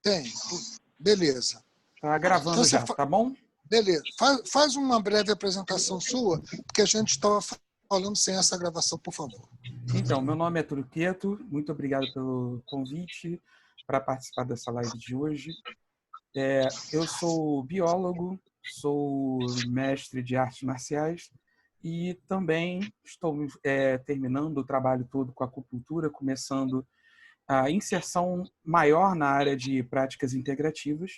Tem. Beleza. Tá gravando Então, já, tá bom? Beleza. Faz uma breve apresentação sua, porque a gente estava falando sem essa gravação, por favor. Então, meu nome é Túlio Quieto, muito obrigado pelo convite para participar dessa live de hoje. Eu sou biólogo, sou mestre de artes marciais e também estou terminando o trabalho todo com acupuntura, começando a inserção maior na área de práticas integrativas.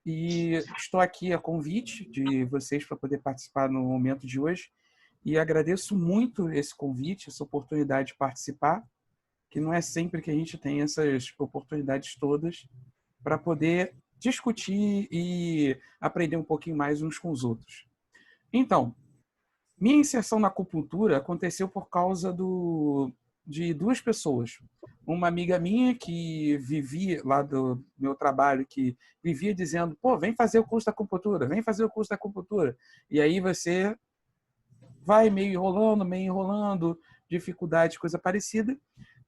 E estou aqui a convite de vocês para poder participar no momento de hoje. E agradeço muito esse convite, essa oportunidade de participar, que não é sempre que a gente tem essas oportunidades todas para poder discutir e aprender um pouquinho mais uns com os outros. Então, minha inserção na acupuntura aconteceu por causa de duas pessoas. Uma amiga minha que vivia lá do meu trabalho, que vivia dizendo, pô, vem fazer o curso da acupuntura, vem fazer o curso da acupuntura. E aí você vai meio enrolando, dificuldade, coisa parecida.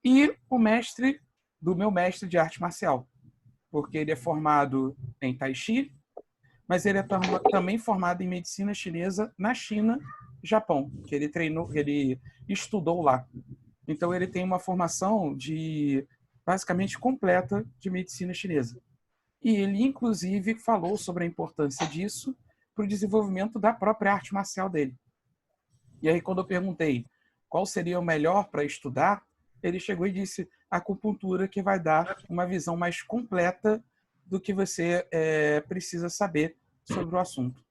E o mestre do meu mestre de arte marcial, porque ele é formado em Tai Chi, mas ele é também formado em medicina chinesa na China, Japão, que ele treinou, ele estudou lá. Então ele tem uma formação de basicamente completa de medicina chinesa. E ele inclusive falou sobre a importância disso para o desenvolvimento da própria arte marcial dele. E aí quando eu perguntei qual seria o melhor para estudar, ele chegou e disse a acupuntura, que vai dar uma visão mais completa do que você precisa saber sobre o assunto.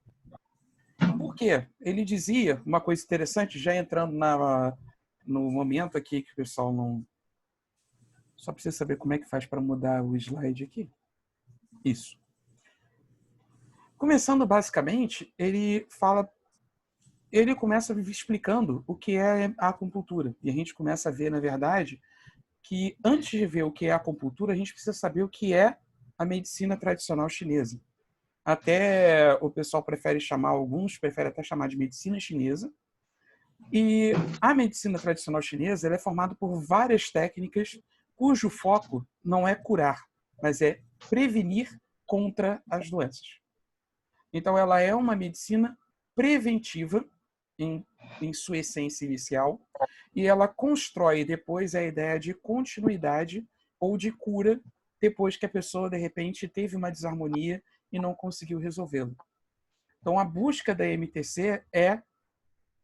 Por quê? Ele dizia uma coisa interessante, já entrando no momento aqui que o pessoal não... Só precisa saber como é que faz para mudar o slide aqui. Isso. Começando basicamente, ele começa explicando o que é a acupuntura. E a gente começa a ver, na verdade, que antes de ver o que é a acupuntura, a gente precisa saber o que é a medicina tradicional chinesa. Até o pessoal alguns preferem até chamar de medicina chinesa. E a medicina tradicional chinesa ela é formada por várias técnicas cujo foco não é curar, mas é prevenir contra as doenças. Então, ela é uma medicina preventiva em sua essência inicial e ela constrói depois a ideia de continuidade ou de cura depois que a pessoa, de repente, teve uma desarmonia e não conseguiu resolvê-lo. Então, a busca da MTC é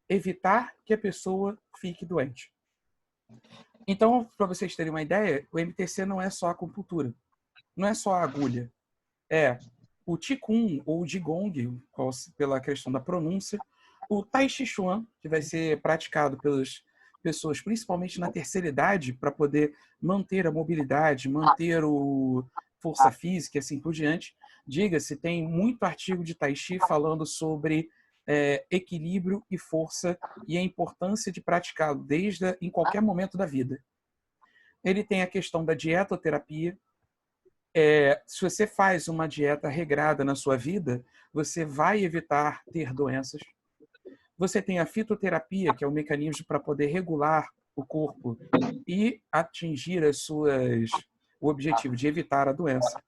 evitar que a pessoa fique doente. Então, para vocês terem uma ideia, o MTC não é só a acupuntura, não é só a agulha. É o Qigong ou o Jigong, pela questão da pronúncia, o Tai Chi Chuan, que vai ser praticado pelas pessoas, principalmente na terceira idade, para poder manter a mobilidade, manter a força física e assim por diante. Diga-se, tem muito artigo de Tai Chi falando sobre equilíbrio e força e a importância de praticá-lo em qualquer momento da vida. Ele tem a questão da dietoterapia. Se você faz uma dieta regrada na sua vida, você vai evitar ter doenças. Você tem a fitoterapia, que é um mecanismo para poder regular o corpo e atingir o objetivo de evitar a doença.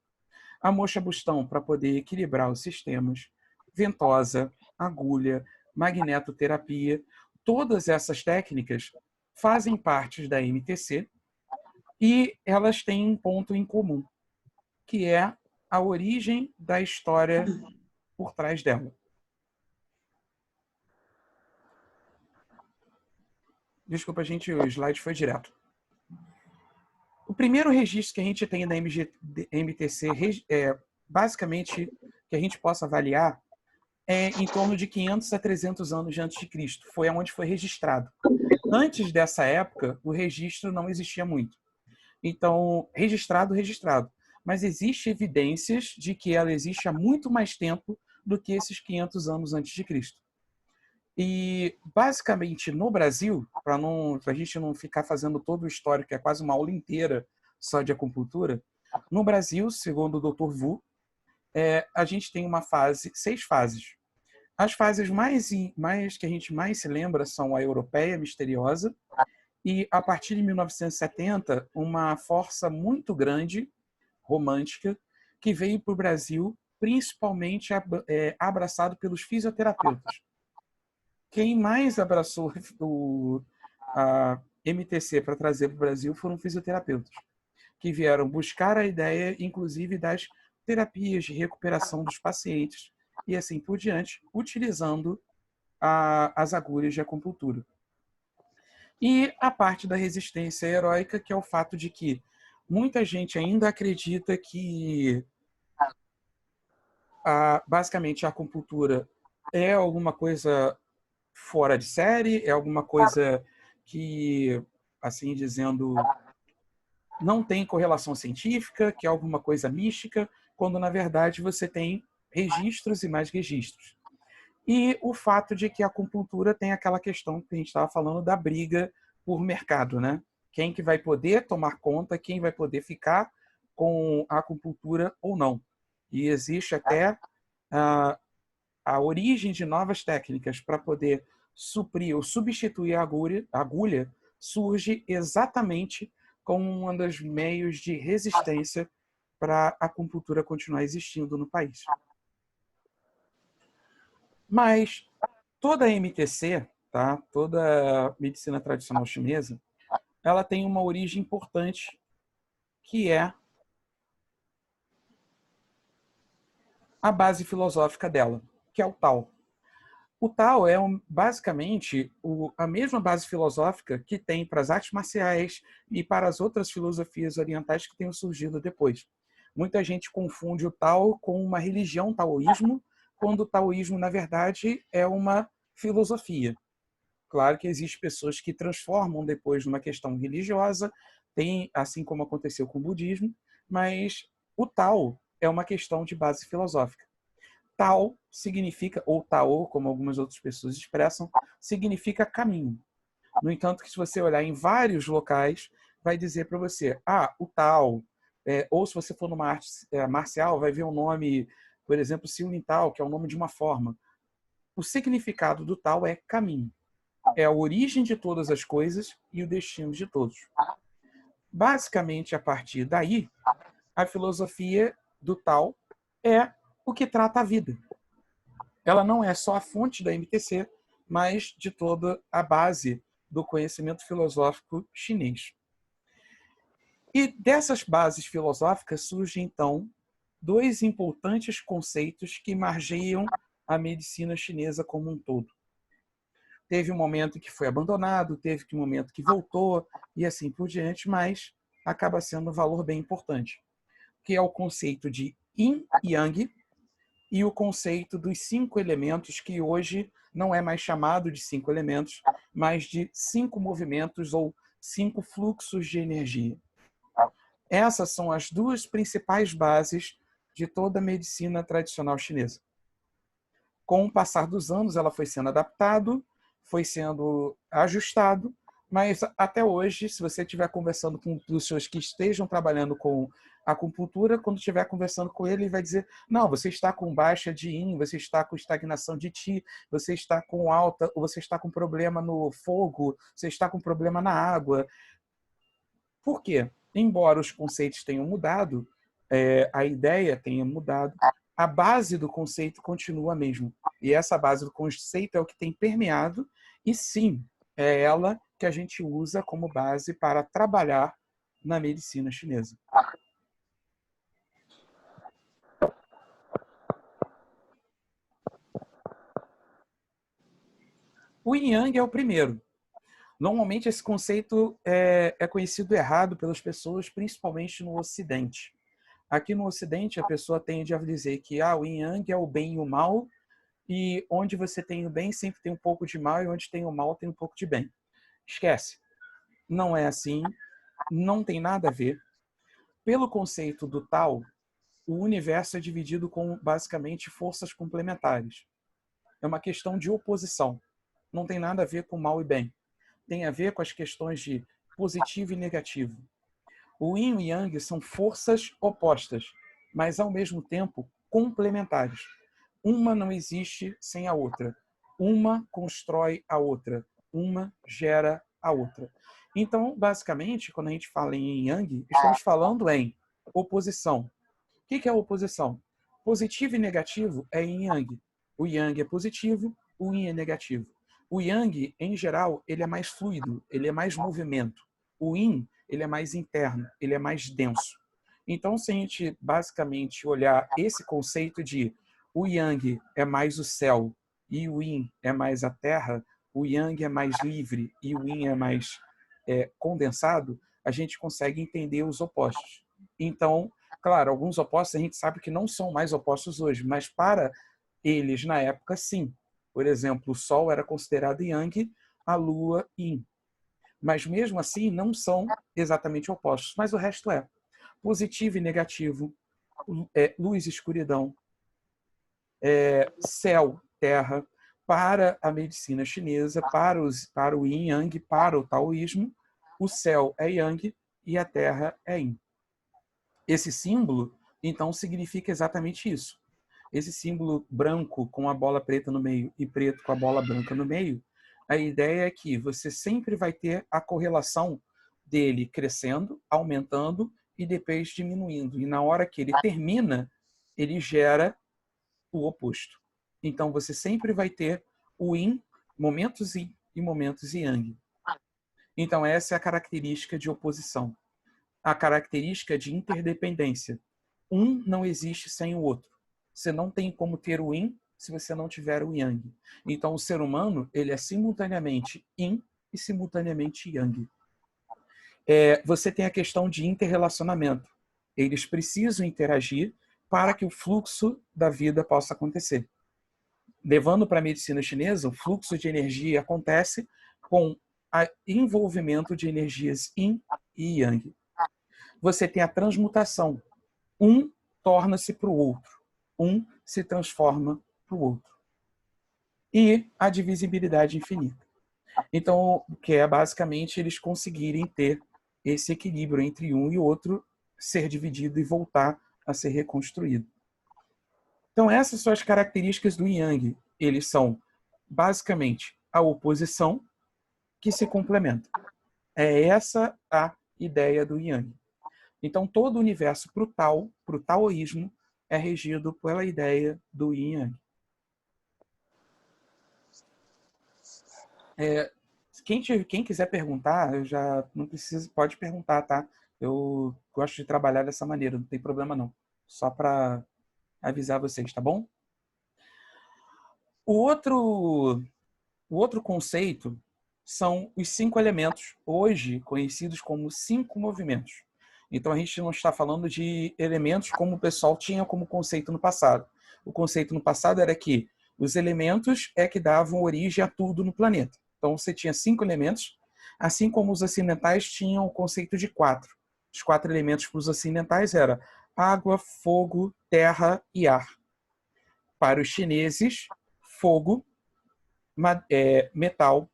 A moxa-bustão, para poder equilibrar os sistemas. Ventosa, agulha, magnetoterapia. Todas essas técnicas fazem parte da MTC e elas têm um ponto em comum, que é a origem da história por trás dela. Desculpa, gente, o slide foi direto. O primeiro registro que a gente tem da MTC, basicamente, que a gente possa avaliar, é em torno de 500 a 300 anos antes de Cristo. Foi onde foi registrado. Antes dessa época, o registro não existia muito. Então, registrado. Mas existe evidências de que ela existe há muito mais tempo do que esses 500 anos antes de Cristo. E, basicamente, no Brasil, para a gente não ficar fazendo todo o histórico, que é quase uma aula inteira só de acupuntura, no Brasil, segundo o Dr. Wu, a gente tem 6 fases. As fases mais que a gente mais se lembra são a europeia, misteriosa, e, a partir de 1970, uma força muito grande, romântica, que veio para o Brasil, principalmente abraçado pelos fisioterapeutas. Quem mais abraçou a MTC para trazer para o Brasil foram fisioterapeutas, que vieram buscar a ideia, inclusive, das terapias de recuperação dos pacientes e assim por diante, utilizando as agulhas de acupuntura. E a parte da resistência heróica, que é o fato de que muita gente ainda acredita que basicamente a acupuntura é alguma coisa fora de série, é alguma coisa que, assim dizendo, não tem correlação científica, que é alguma coisa mística, quando na verdade você tem registros e mais registros. E o fato de que a acupuntura tem aquela questão que a gente estava falando da briga por mercado, né? Quem que vai poder tomar conta, quem vai poder ficar com a acupuntura ou não. E existe até a origem de novas técnicas para poder suprir ou substituir a agulha surge exatamente como um dos meios de resistência para a acupuntura continuar existindo no país. Mas toda a MTC, tá? Toda a medicina tradicional chinesa, ela tem uma origem importante, que é a base filosófica dela, que é o Tao. O Tao é basicamente a mesma base filosófica que tem para as artes marciais e para as outras filosofias orientais que tenham surgido depois. Muita gente confunde o Tao com uma religião taoísmo, quando o taoísmo, na verdade, é uma filosofia. Claro que existem pessoas que transformam depois numa questão religiosa, tem, assim como aconteceu com o budismo, mas o Tao é uma questão de base filosófica. Tao significa, ou Tao, como algumas outras pessoas expressam, significa caminho. No entanto, que se você olhar em vários locais, vai dizer para você, o Tao, ou se você for numa arte marcial, vai ver o nome, por exemplo, Siunin Tao, que é o nome de uma forma. O significado do Tao é caminho. É a origem de todas as coisas e o destino de todos. Basicamente, a partir daí, a filosofia do Tao é o que trata a vida. Ela não é só a fonte da MTC, mas de toda a base do conhecimento filosófico chinês. E dessas bases filosóficas surgem, então, dois importantes conceitos que margeiam a medicina chinesa como um todo. Teve um momento que foi abandonado, teve um momento que voltou, e assim por diante, mas acaba sendo um valor bem importante, que é o conceito de Yin e Yang e o conceito dos 5 elementos, que hoje não é mais chamado de 5 elementos, mas de 5 movimentos ou 5 fluxos de energia. Essas são as duas principais bases de toda a medicina tradicional chinesa. Com o passar dos anos, ela foi sendo adaptada, foi sendo ajustado, mas até hoje, se você estiver conversando com pessoas que estejam trabalhando com acupuntura, quando estiver conversando com ele vai dizer, não, você está com baixa de Yin, você está com estagnação de Qi, você está com alta, ou você está com problema no fogo, você está com problema na água. Por quê? Embora os conceitos tenham mudado, a ideia tenha mudado, a base do conceito continua a mesma. E essa base do conceito é o que tem permeado, e sim, é ela que a gente usa como base para trabalhar na medicina chinesa. O Yin Yang é o primeiro. Normalmente esse conceito é conhecido errado pelas pessoas, principalmente no Ocidente. Aqui no Ocidente, a pessoa tende a dizer que o Yin Yang é o bem e o mal, e onde você tem o bem sempre tem um pouco de mal, e onde tem o mal tem um pouco de bem. Esquece. Não é assim, não tem nada a ver. Pelo conceito do Tao, o universo é dividido com basicamente forças complementares. É uma questão de oposição. Não tem nada a ver com mal e bem. Tem a ver com as questões de positivo e negativo. O Yin e Yang são forças opostas, mas ao mesmo tempo complementares. Uma não existe sem a outra. Uma constrói a outra. Uma gera a outra. Então, basicamente, quando a gente fala em Yin e Yang, estamos falando em oposição. que é a oposição? Positivo e negativo é yin e yang. O yang é positivo, o yin é negativo. O yang, em geral, ele é mais fluido, ele é mais movimento. O yin, ele é mais interno, ele é mais denso. Então, se a gente basicamente olhar esse conceito de o yang é mais o céu e o yin é mais a terra, o yang é mais livre e o yin é mais condensado, a gente consegue entender os opostos. Então, claro, alguns opostos a gente sabe que não são mais opostos hoje, mas para eles, na época, sim. Por exemplo, o Sol era considerado Yang, a Lua Yin. Mas mesmo assim, não são exatamente opostos, mas o resto é positivo e negativo, luz e escuridão, céu, terra. Para a medicina chinesa, para o Yin Yang, para o taoísmo, o céu é Yang e a terra é Yin. Esse símbolo, então, significa exatamente isso. Esse símbolo branco com a bola preta no meio e preto com a bola branca no meio, a ideia é que você sempre vai ter a correlação dele crescendo, aumentando e depois diminuindo. E na hora que ele termina, ele gera o oposto. Então, você sempre vai ter o yin, momentos yin e momentos yang. Então, essa é a característica de oposição. A característica de interdependência. Um não existe sem o outro. Você não tem como ter o yin se você não tiver o yang. Então, o ser humano, ele é simultaneamente yin e simultaneamente yang. Você tem a questão de interrelacionamento. Eles precisam interagir para que o fluxo da vida possa acontecer. Levando para a medicina chinesa, o fluxo de energia acontece com o envolvimento de energias yin e yang. Você tem a transmutação. Um torna-se para o outro. Um se transforma para o outro. E a divisibilidade infinita. Então, que é basicamente eles conseguirem ter esse equilíbrio entre um e outro, ser dividido e voltar a ser reconstruído. Então, essas são as características do Yang. Eles são, basicamente, a oposição que se complementa. É essa a ideia do Yang. Então, todo o universo para o taoísmo, é regido pela ideia do Yin Yang. Quem quiser perguntar, eu já não preciso, pode perguntar, tá? Eu gosto de trabalhar dessa maneira, não tem problema não. Só para avisar vocês, tá bom? O outro conceito são os 5 elementos, hoje conhecidos como 5 movimentos. Então, a gente não está falando de elementos como o pessoal tinha como conceito no passado. O conceito no passado era que os elementos é que davam origem a tudo no planeta. Então, você tinha 5 elementos, assim como os ocidentais tinham o conceito de 4. Os 4 elementos para os ocidentais eram água, fogo, terra e ar. Para os chineses, fogo, metal,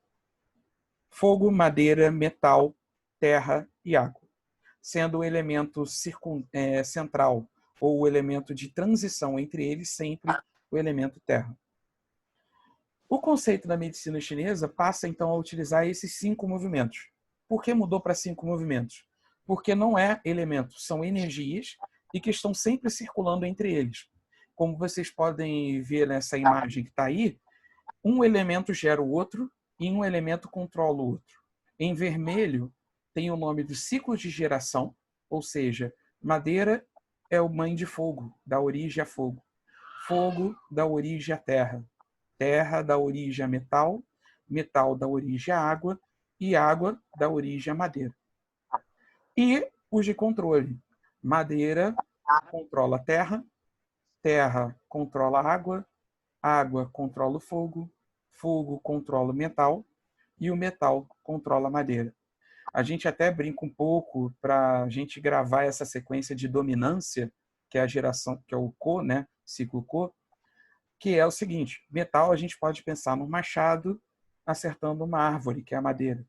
fogo, madeira, metal, terra e água, sendo o elemento central ou o elemento de transição entre eles sempre o elemento terra. O conceito da medicina chinesa passa então a utilizar esses 5 movimentos. Por que mudou para 5 movimentos? Porque não é elemento, são energias e que estão sempre circulando entre eles. Como vocês podem ver nessa imagem que está aí, um elemento gera o outro e um elemento controla o outro. Em vermelho tem o nome do ciclo de geração, ou seja, madeira é o mãe de fogo, dá origem a fogo. Fogo dá origem à terra. Terra dá origem a metal, metal dá origem à água e água dá origem à madeira. E os de controle. Madeira controla a terra, terra controla a água, água controla o fogo, fogo controla o metal e o metal controla a madeira. A gente até brinca um pouco para a gente gravar essa sequência de dominância, que é a geração, que é o Ko, né? Ciclo Ko, que é o seguinte: metal a gente pode pensar no machado acertando uma árvore, que é a madeira.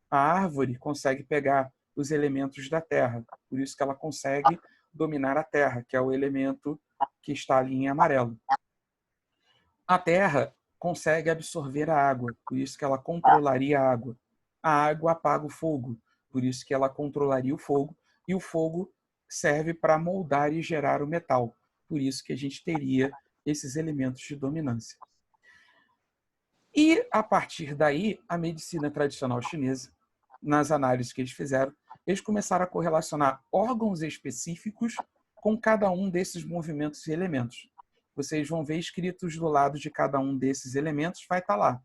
A árvore consegue pegar os elementos da terra, por isso que ela consegue dominar a terra, que é o elemento que está ali em amarelo. A terra consegue absorver a água, por isso que ela controlaria a água. A água apaga o fogo, por isso que ela controlaria o fogo, e o fogo serve para moldar e gerar o metal. Por isso que a gente teria esses elementos de dominância. E, a partir daí, a medicina tradicional chinesa, nas análises que eles fizeram, eles começaram a correlacionar órgãos específicos com cada um desses movimentos e elementos. Vocês vão ver escritos do lado de cada um desses elementos, vai estar lá.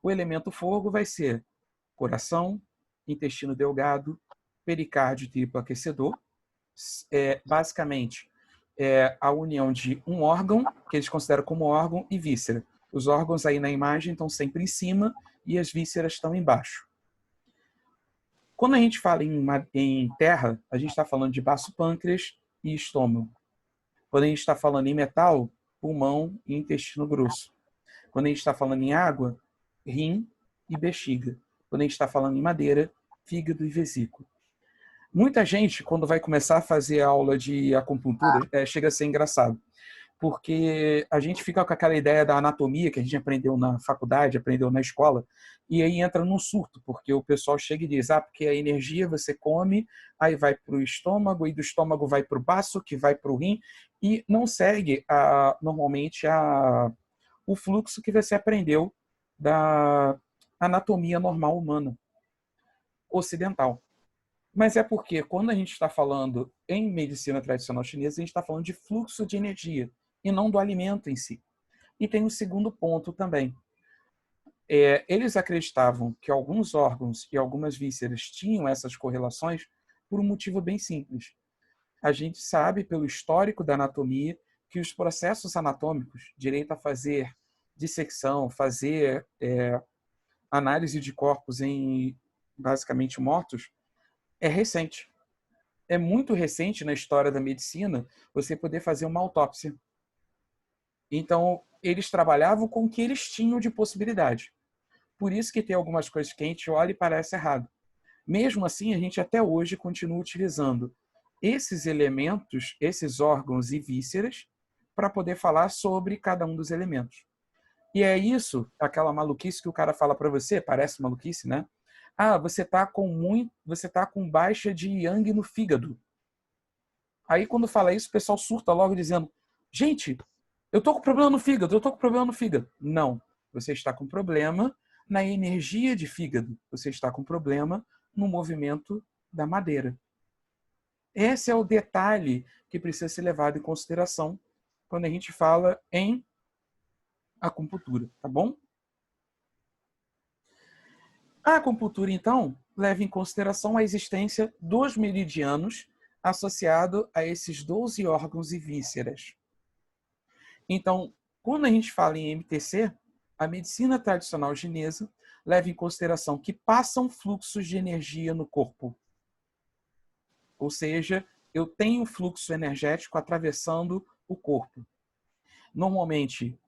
O elemento fogo vai ser coração, intestino delgado, pericárdio e triplo aquecedor. Basicamente, a união de um órgão, que eles consideram como órgão, e víscera. Os órgãos aí na imagem estão sempre em cima e as vísceras estão embaixo. Quando a gente fala em terra, a gente está falando de baço pâncreas e estômago. Quando a gente está falando em metal, pulmão e intestino grosso. Quando a gente está falando em água, rim e bexiga. Quando a gente está falando em madeira, fígado e vesícula. Muita gente, quando vai começar a fazer aula de acupuntura, chega a ser engraçado. Porque a gente fica com aquela ideia da anatomia que a gente aprendeu na faculdade, aprendeu na escola, e aí entra num surto, porque o pessoal chega e diz, porque a energia você come, aí vai para o estômago, e do estômago vai para o baço, que vai para o rim, e não segue normalmente o fluxo que você aprendeu da anatomia normal humana, ocidental. Mas é porque quando a gente está falando em medicina tradicional chinesa, a gente está falando de fluxo de energia e não do alimento em si. E tem um segundo ponto também. Eles acreditavam que alguns órgãos e algumas vísceras tinham essas correlações por um motivo bem simples. A gente sabe, pelo histórico da anatomia, que os processos anatômicos, direito a fazer dissecção, fazer análise de corpos em basicamente mortos, é recente. É muito recente na história da medicina você poder fazer uma autópsia. Então, eles trabalhavam com o que eles tinham de possibilidade. Por isso que tem algumas coisas que a gente olha e parece errado. Mesmo assim, a gente até hoje continua utilizando esses elementos, esses órgãos e vísceras, para poder falar sobre cada um dos elementos. E é isso, aquela maluquice que o cara fala para você, parece maluquice, né? Você tá com baixa de yang no fígado. Aí quando fala isso, o pessoal surta logo dizendo: gente, eu tô com problema no fígado, eu tô com problema no fígado. Não, você está com problema na energia de fígado. Você está com problema no movimento da madeira. Esse é o detalhe que precisa ser levado em consideração quando a gente fala em acupuntura, tá bom? A acupuntura, então, leva em consideração a existência dos meridianos associado a esses 12 órgãos e vísceras. Então, quando a gente fala em MTC, a medicina tradicional chinesa leva em consideração que passam fluxos de energia no corpo. Ou seja, eu tenho fluxo energético atravessando o corpo. Normalmente,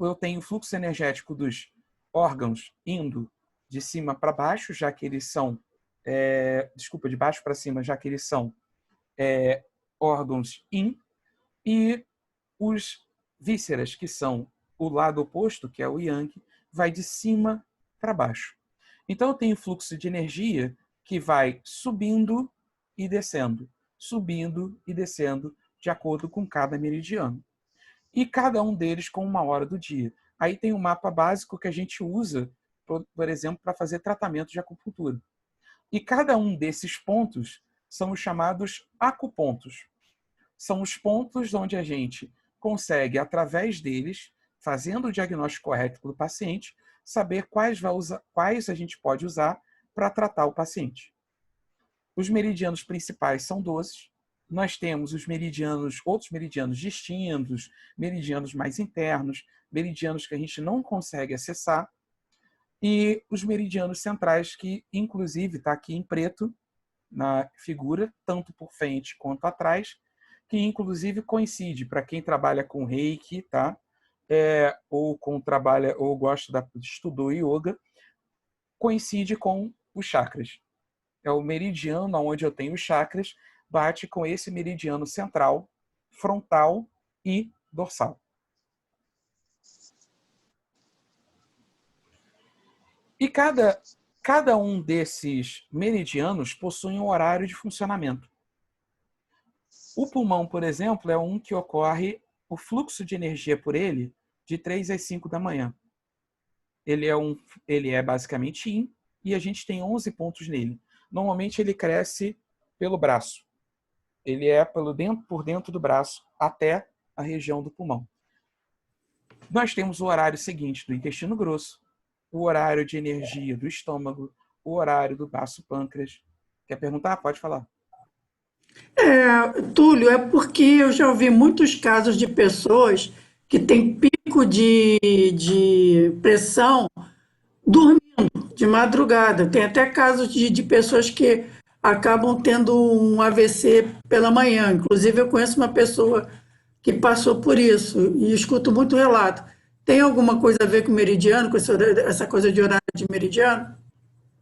eu tenho fluxo energético dos órgãos indo de cima para baixo, já que eles são... de baixo para cima, já que eles são órgãos yin, e os vísceras, que são o lado oposto, que é o yang, vai de cima para baixo. Então, eu tenho fluxo de energia que vai subindo e descendo, de acordo com cada meridiano. E cada um deles com uma hora do dia. Aí tem um mapa básico que a gente usa, por exemplo, para fazer tratamento de acupuntura. E cada um desses pontos são os chamados acupontos. São os pontos onde a gente consegue, através deles, fazendo o diagnóstico correto do paciente, saber quais a gente pode usar para tratar o paciente. Os meridianos principais são 12. Nós temos outros meridianos distintos, meridianos mais internos, meridianos que a gente não consegue acessar, e os meridianos centrais, que inclusive está aqui em preto na figura, tanto por frente quanto atrás, que inclusive coincide para quem trabalha com Reiki, tá? Ou estudou yoga, coincide com os chakras. É o meridiano onde eu tenho os chakras, bate com esse meridiano central, frontal e dorsal. E cada um desses meridianos possui um horário de funcionamento. O pulmão, por exemplo, é um que ocorre o fluxo de energia por ele de 3 às 5 da manhã. Ele é basicamente yin e a gente tem 11 pontos nele. Normalmente ele cresce pelo braço. Ele é por dentro do braço até a região do pulmão. Nós temos o horário seguinte do intestino grosso, o horário de energia do estômago, o horário do baço pâncreas. Quer perguntar? Pode falar. Túlio, é porque eu já ouvi muitos casos de pessoas que têm pico de pressão dormindo de madrugada. Tem até casos de pessoas que acabam tendo um AVC pela manhã. Inclusive, eu conheço uma pessoa que passou por isso e escuto muito relato. Tem alguma coisa a ver com meridiano, com essa coisa de horário de meridiano?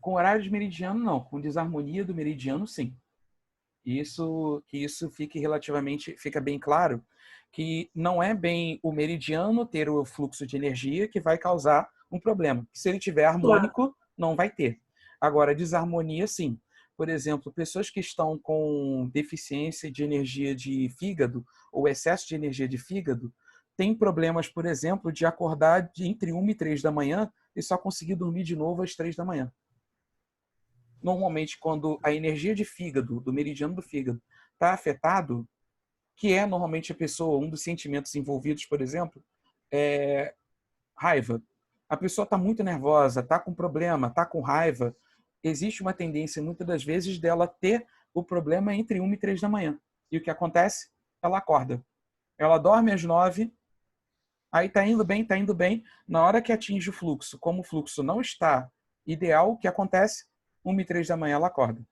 Com horário de meridiano, não. Com desarmonia do meridiano, sim. Que isso fica bem claro que não é bem o meridiano ter o fluxo de energia que vai causar um problema. Se ele tiver Claro. harmônico, não vai ter. Agora, desarmonia, sim. Por exemplo, pessoas que estão com deficiência de energia de fígado ou excesso de energia de fígado têm problemas, por exemplo, de acordar entre 1 e 3 da manhã e só conseguir dormir de novo às 3 da manhã. Normalmente, quando a energia de fígado, do meridiano do fígado, está afetado, que é normalmente a pessoa, um dos sentimentos envolvidos, por exemplo, é raiva. A pessoa está muito nervosa, está com problema, está com raiva. Existe uma tendência, muitas das vezes, dela ter o problema entre 1 e 3 da manhã. E o que acontece? Ela acorda. Ela dorme às 9, aí está indo bem, está indo bem. Na hora que atinge o fluxo, como o fluxo não está ideal, o que acontece? 1 e 3 da manhã ela acorda.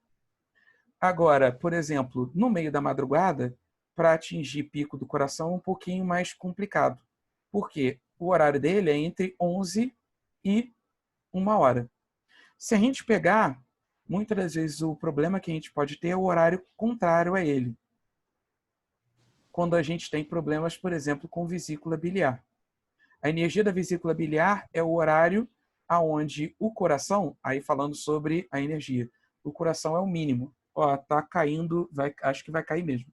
Agora, por exemplo, no meio da madrugada, para atingir pico do coração é um pouquinho mais complicado. Por quê? O horário dele é entre 11 e 1 hora. Se a gente pegar, muitas das vezes o problema que a gente pode ter é o horário contrário a ele. Quando a gente tem problemas, por exemplo, com vesícula biliar. A energia da vesícula biliar é o horário aonde o coração, aí falando sobre a energia, o coração é o mínimo. Ó, tá caindo, acho que vai cair mesmo.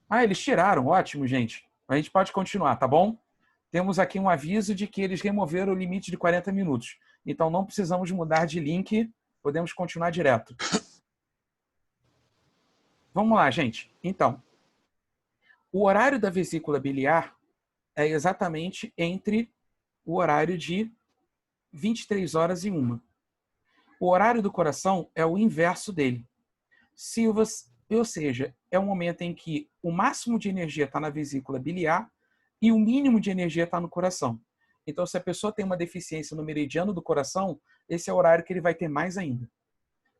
Ah, eles tiraram, ótimo, gente. A gente pode continuar, tá bom? Temos aqui um aviso de que eles removeram o limite de 40 minutos. Então não precisamos mudar de link, podemos continuar direto. Vamos lá, gente. Então, o horário da vesícula biliar é exatamente entre o horário de 23 horas e 1. O horário do coração é o inverso dele. Ou seja, é um momento em que o máximo de energia está na vesícula biliar e o mínimo de energia está no coração. Então, se a pessoa tem uma deficiência no meridiano do coração, esse é o horário que ele vai ter mais ainda.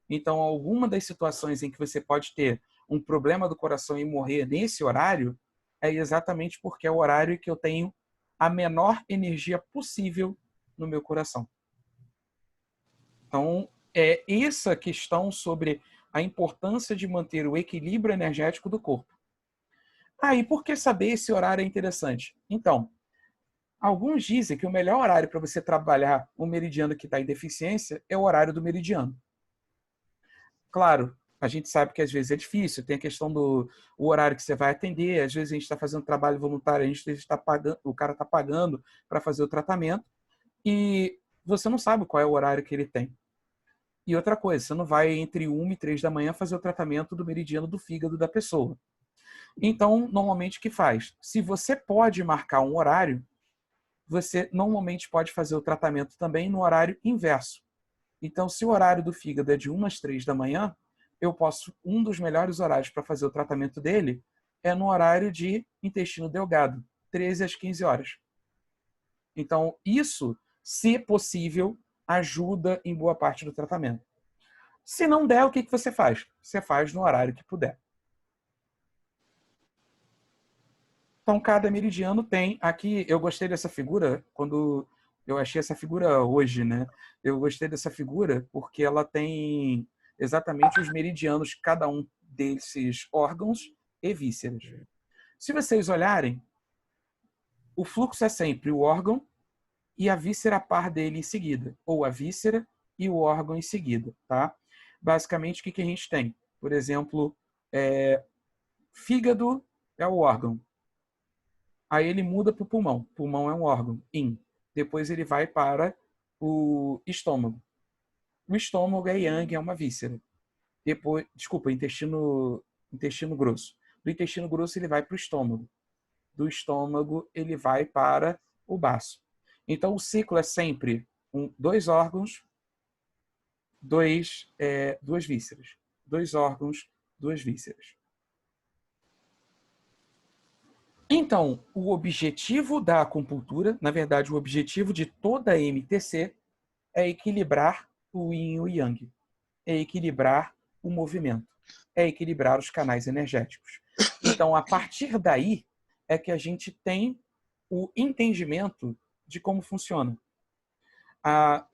Então, alguma das situações em que você pode ter um problema do coração e morrer nesse horário é exatamente porque é o horário que eu tenho a menor energia possível no meu coração. Então, é essa questão sobre a importância de manter o equilíbrio energético do corpo. E por que saber esse horário é interessante? Então, alguns dizem que o melhor horário para você trabalhar o meridiano que está em deficiência é o horário do meridiano. Claro, a gente sabe que às vezes é difícil, tem a questão do o horário que você vai atender, às vezes a gente está fazendo trabalho voluntário, o cara está pagando para fazer o tratamento e você não sabe qual é o horário que ele tem. E outra coisa, você não vai entre 1 e 3 da manhã fazer o tratamento do meridiano do fígado da pessoa. Então, normalmente o que faz? Se você pode marcar um horário, você normalmente pode fazer o tratamento também no horário inverso. Então, se o horário do fígado é de 1 às 3 da manhã, um dos melhores horários para fazer o tratamento dele é no horário de intestino delgado, 13 às 15 horas. Então, isso, se possível, ajuda em boa parte do tratamento. Se não der, o que você faz? Você faz no horário que puder. Então, cada meridiano tem... Aqui, eu gostei dessa figura, quando eu achei essa figura hoje, né? Eu gostei dessa figura porque ela tem exatamente os meridianos, cada um desses órgãos e vísceras. Se vocês olharem, o fluxo é sempre o órgão e a víscera a par dele em seguida. Ou a víscera e o órgão em seguida, tá? Basicamente, o que a gente tem? Por exemplo, fígado é o órgão. Aí ele muda para o pulmão. Pulmão é um órgão, in. Depois ele vai para o estômago. O estômago é yang, é uma víscera. Depois, desculpa, intestino grosso. Do intestino grosso ele vai para o estômago. Do estômago ele vai para o baço. Então o ciclo é sempre dois órgãos, duas vísceras. Dois órgãos, duas vísceras. Então, o objetivo da acupuntura, na verdade, o objetivo de toda a MTC é equilibrar o yin e o yang, é equilibrar o movimento, é equilibrar os canais energéticos. Então, a partir daí é que a gente tem o entendimento de como funciona. A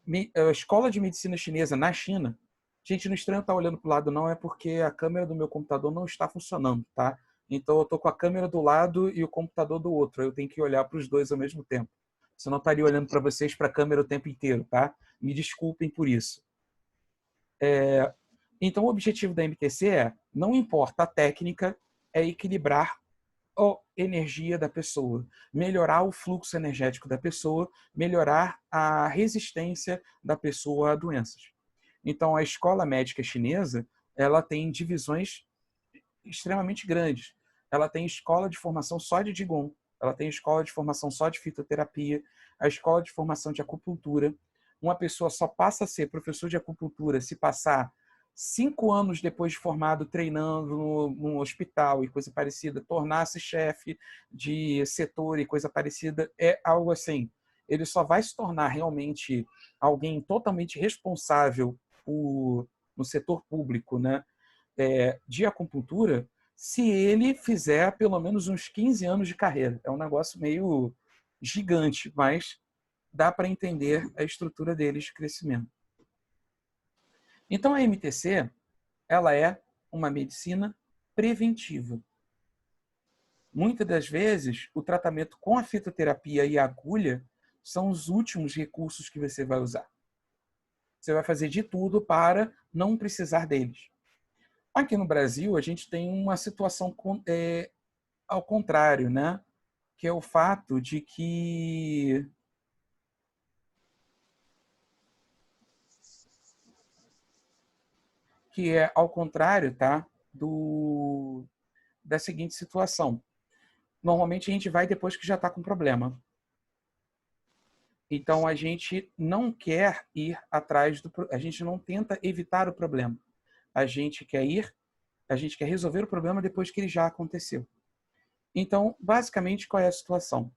escola de medicina chinesa na China, gente, não estranho estar olhando para o lado não, é porque a câmera do meu computador não está funcionando, tá? Então eu estou com a câmera do lado e o computador do outro. Eu tenho que olhar para os dois ao mesmo tempo. Senão eu estaria olhando para vocês, para a câmera o tempo inteiro, tá? Me desculpem por isso. Então o objetivo da MTC não importa a técnica, é equilibrar a energia da pessoa, melhorar o fluxo energético da pessoa, melhorar a resistência da pessoa a doenças. Então a escola médica chinesa, ela tem divisões extremamente grandes. Ela tem escola de formação só de Qigong, ela tem escola de formação só de fitoterapia, a escola de formação de acupuntura. Uma pessoa só passa a ser professor de acupuntura se passar 5 anos depois de formado treinando no hospital e coisa parecida, tornar-se chefe de setor e coisa parecida, é algo assim. Ele só vai se tornar realmente alguém totalmente responsável no setor público, né, de acupuntura, se ele fizer pelo menos uns 15 anos de carreira. É um negócio meio gigante, mas dá para entender a estrutura deles de crescimento. Então a MTC, ela é uma medicina preventiva. Muitas das vezes, o tratamento com a fitoterapia e a agulha são os últimos recursos que você vai usar. Você vai fazer de tudo para não precisar deles. Aqui no Brasil, a gente tem uma situação ao contrário, né? Que é o fato de que é ao contrário, tá? Da seguinte situação. Normalmente a gente vai depois que já está com problema. Então a gente não quer ir atrás a gente não tenta evitar o problema. A gente quer resolver o problema depois que ele já aconteceu. Então, basicamente, qual é a situação?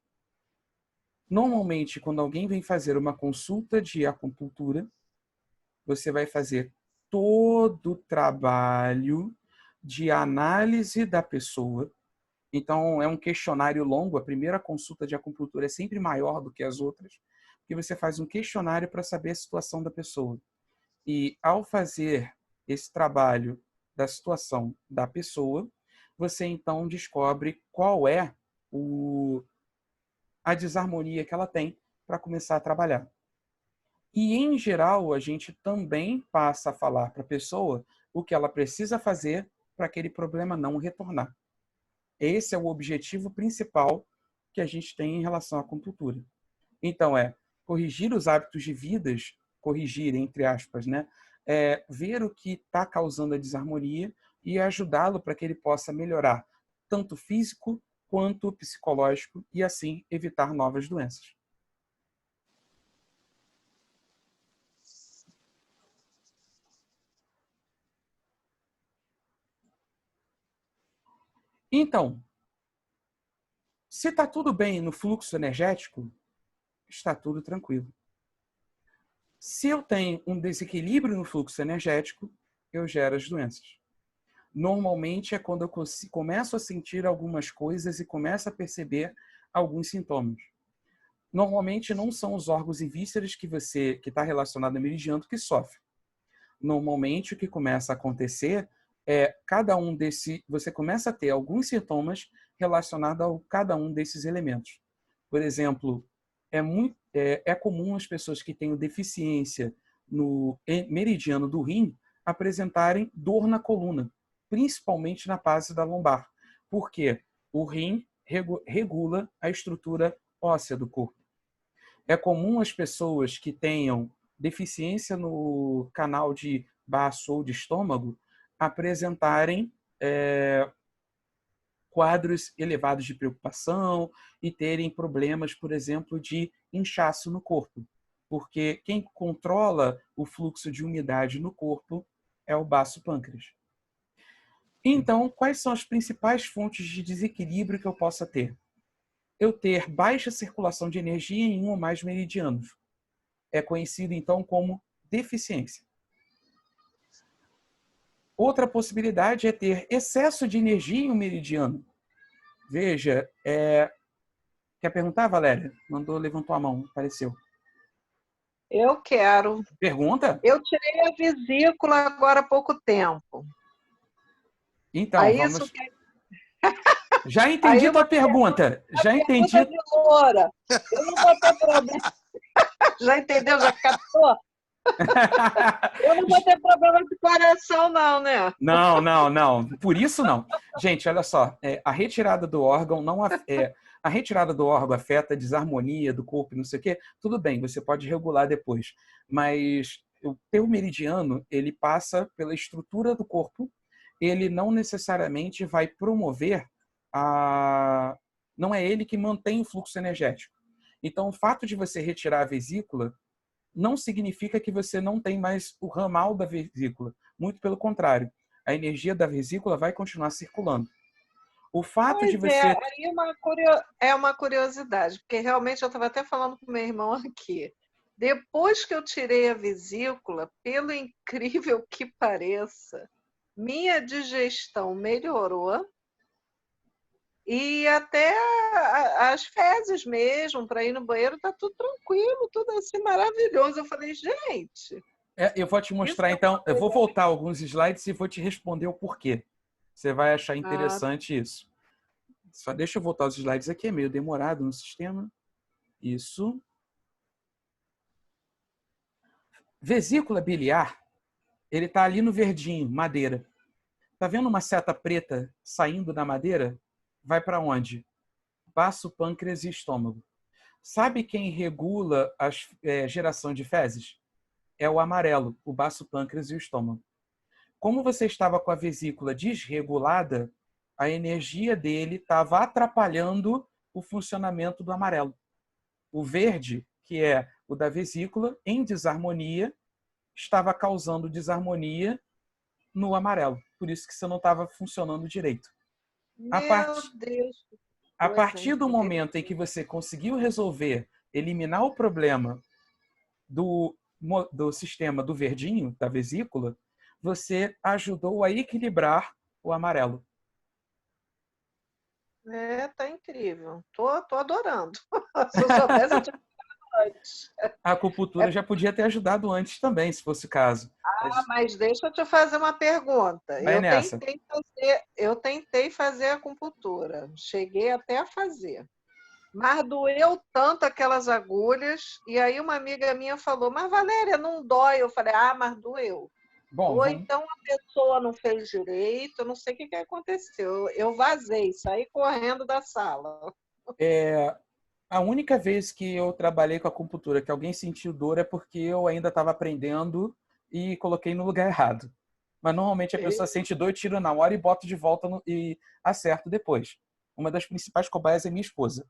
Normalmente, quando alguém vem fazer uma consulta de acupuntura, você vai fazer todo o trabalho de análise da pessoa. Então, é um questionário longo. A primeira consulta de acupuntura é sempre maior do que as outras, porque você faz um questionário para saber a situação da pessoa. E, ao fazer esse trabalho da situação da pessoa, você, então, descobre qual é a desarmonia que ela tem para começar a trabalhar. E, em geral, a gente também passa a falar para a pessoa o que ela precisa fazer para aquele problema não retornar. Esse é o objetivo principal que a gente tem em relação à acupuntura. Então, corrigir os hábitos de vidas, corrigir, entre aspas, né? Ver o que está causando a desarmonia e ajudá-lo para que ele possa melhorar, tanto físico quanto psicológico, e assim evitar novas doenças. Então, se está tudo bem no fluxo energético, está tudo tranquilo. Se eu tenho um desequilíbrio no fluxo energético, eu gero as doenças. Normalmente é quando eu começo a sentir algumas coisas e começo a perceber alguns sintomas. Normalmente não são os órgãos e vísceras que está relacionado ao meridiano que sofre. Normalmente o que começa a acontecer é você começa a ter alguns sintomas relacionados a cada um desses elementos. Por exemplo, é comum as pessoas que têm deficiência no meridiano do rim apresentarem dor na coluna, principalmente na base da lombar. Por quê? O rim regula a estrutura óssea do corpo. É comum as pessoas que tenham deficiência no canal de baço ou de estômago apresentarem quadros elevados de preocupação e terem problemas, por exemplo, de inchaço no corpo. Porque quem controla o fluxo de umidade no corpo é o baço pâncreas. Então, quais são as principais fontes de desequilíbrio que eu possa ter? Eu ter baixa circulação de energia em um ou mais meridianos. É conhecido, então, como deficiência. Outra possibilidade é ter excesso de energia em um meridiano. Veja, quer perguntar, Valéria? Levantou a mão, apareceu. Eu quero. Pergunta? Eu tirei a vesícula agora há pouco tempo. Então, Aí vamos... isso quer... Já entendi a tua pergunta. Já entendi. De loura. Eu não vou ter problema. Já entendeu? Já captou? Eu não vou ter problema de coração, não, né? Não, não, não. Por isso, não. Gente, olha só. A retirada do órgão não... A retirada do órgão afeta a desarmonia do corpo, não sei o quê. Tudo bem, você pode regular depois. Mas o teu meridiano, ele passa pela estrutura do corpo. Ele não necessariamente vai promover não é ele que mantém o fluxo energético. Então, o fato de você retirar a vesícula não significa que você não tem mais o ramal da vesícula. Muito pelo contrário. A energia da vesícula vai continuar circulando. O fato de você... aí é uma curiosidade, porque realmente eu estava até falando com meu irmão aqui. Depois que eu tirei a vesícula, pelo incrível que pareça, minha digestão melhorou e até as fezes mesmo, para ir no banheiro, tá tudo tranquilo, tudo assim maravilhoso. Eu falei, gente... eu vou te mostrar, então, eu vou voltar alguns slides e vou te responder o porquê. Você vai achar interessante isso. Só deixa eu voltar os slides aqui, é meio demorado no sistema. Isso. Vesícula biliar, ele está ali no verdinho, madeira. Tá vendo uma seta preta saindo da madeira? Vai para onde? Baço, pâncreas e estômago. Sabe quem regula a geração de fezes? É o amarelo, o baço, pâncreas e o estômago. Como você estava com a vesícula desregulada, a energia dele estava atrapalhando o funcionamento do amarelo. O verde, que é o da vesícula, em desarmonia, estava causando desarmonia no amarelo. Por isso que você não estava funcionando direito. A partir do momento em que você conseguiu resolver, eliminar o problema do sistema do verdinho, da vesícula, você ajudou a equilibrar o amarelo. Tá incrível. Tô adorando. Se eu soubesse, eu tinha falado antes. A acupuntura já podia ter ajudado antes também, se fosse o caso. Mas deixa eu te fazer uma pergunta. Vai nessa. Eu tentei fazer acupuntura. Cheguei até a fazer. Mas doeu tanto aquelas agulhas. E aí uma amiga minha falou, mas Valéria, não dói? Eu falei, mas doeu. Bom, ou então a pessoa não fez direito, eu não sei o que aconteceu. Eu vazei, saí correndo da sala. A única vez que eu trabalhei com acupuntura que alguém sentiu dor é porque eu ainda estava aprendendo e coloquei no lugar errado. Mas normalmente a pessoa sente dor, tira na hora e bota de volta e acerta depois. Uma das principais cobaias é minha esposa.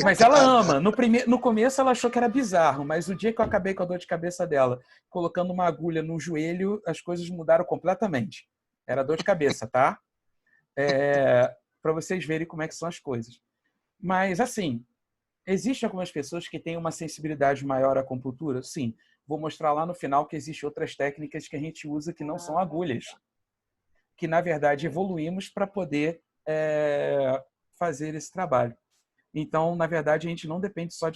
Mas ela ama. No começo ela achou que era bizarro, mas o dia que eu acabei com a dor de cabeça dela, colocando uma agulha no joelho, as coisas mudaram completamente. Era dor de cabeça, tá? Para vocês verem como é que são as coisas. Mas, assim, existem algumas pessoas que têm uma sensibilidade maior à acupuntura? Sim. Vou mostrar lá no final que existem outras técnicas que a gente usa que não são agulhas. Que, na verdade, evoluímos para poder fazer esse trabalho. Então, na verdade, a gente não depende só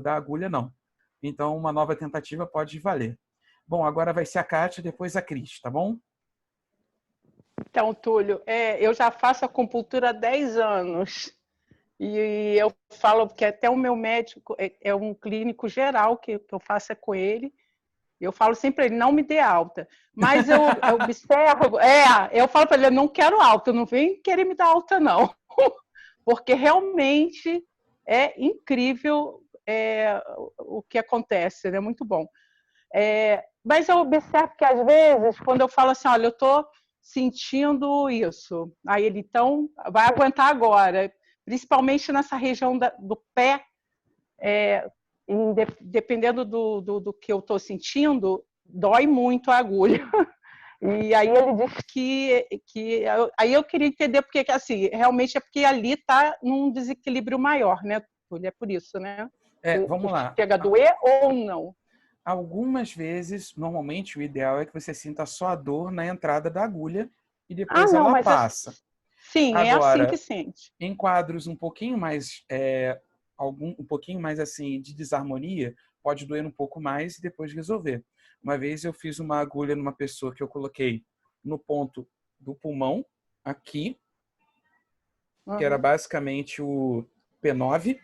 da agulha, não. Então, uma nova tentativa pode valer. Bom, agora vai ser a Kátia, depois a Cris, tá bom? Então, Túlio, eu já faço acupuntura há 10 anos. E eu falo, porque até o meu médico é um clínico geral que eu faço com ele. Eu falo sempre para ele, não me dê alta. Mas eu observo, eu falo para ele, eu não quero alta, não vem querer me dar alta, não. Porque realmente é incrível o que acontece, é muito bom. Mas eu observo que, às vezes, quando eu falo assim, olha, eu estou sentindo isso, aí ele, então, vai aguentar agora, principalmente nessa região do pé, dependendo do que eu estou sentindo, dói muito a agulha. E aí ele disse que aí eu queria entender porque assim, realmente é porque ali está num desequilíbrio maior, né? É por isso, né? Vamos lá. Chega a doer ou não? Algumas vezes, normalmente o ideal é que você sinta só a dor na entrada da agulha e depois não, ela mas passa. Sim, Agora, é assim que sente. Em quadros um pouquinho mais um pouquinho mais assim de desarmonia, pode doer um pouco mais e depois resolver. Uma vez eu fiz uma agulha numa pessoa que eu coloquei no ponto do pulmão, aqui, que era basicamente o P9,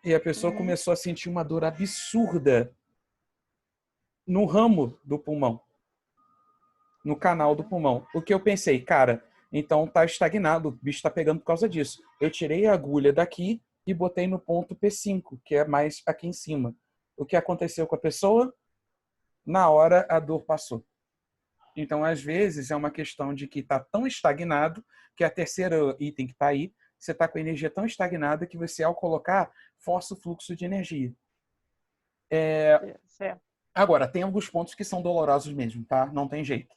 e a pessoa começou a sentir uma dor absurda no ramo do pulmão, no canal do pulmão. O que eu pensei, cara, então tá estagnado, o bicho tá pegando por causa disso. Eu tirei a agulha daqui e botei no ponto P5, que é mais aqui em cima. O que aconteceu com a pessoa? Na hora a dor passou. Então, às vezes, é uma questão de que está tão estagnado que a terceira item que está aí, você está com a energia tão estagnada que você, ao colocar, força o fluxo de energia. Agora, tem alguns pontos que são dolorosos mesmo, tá? Não tem jeito.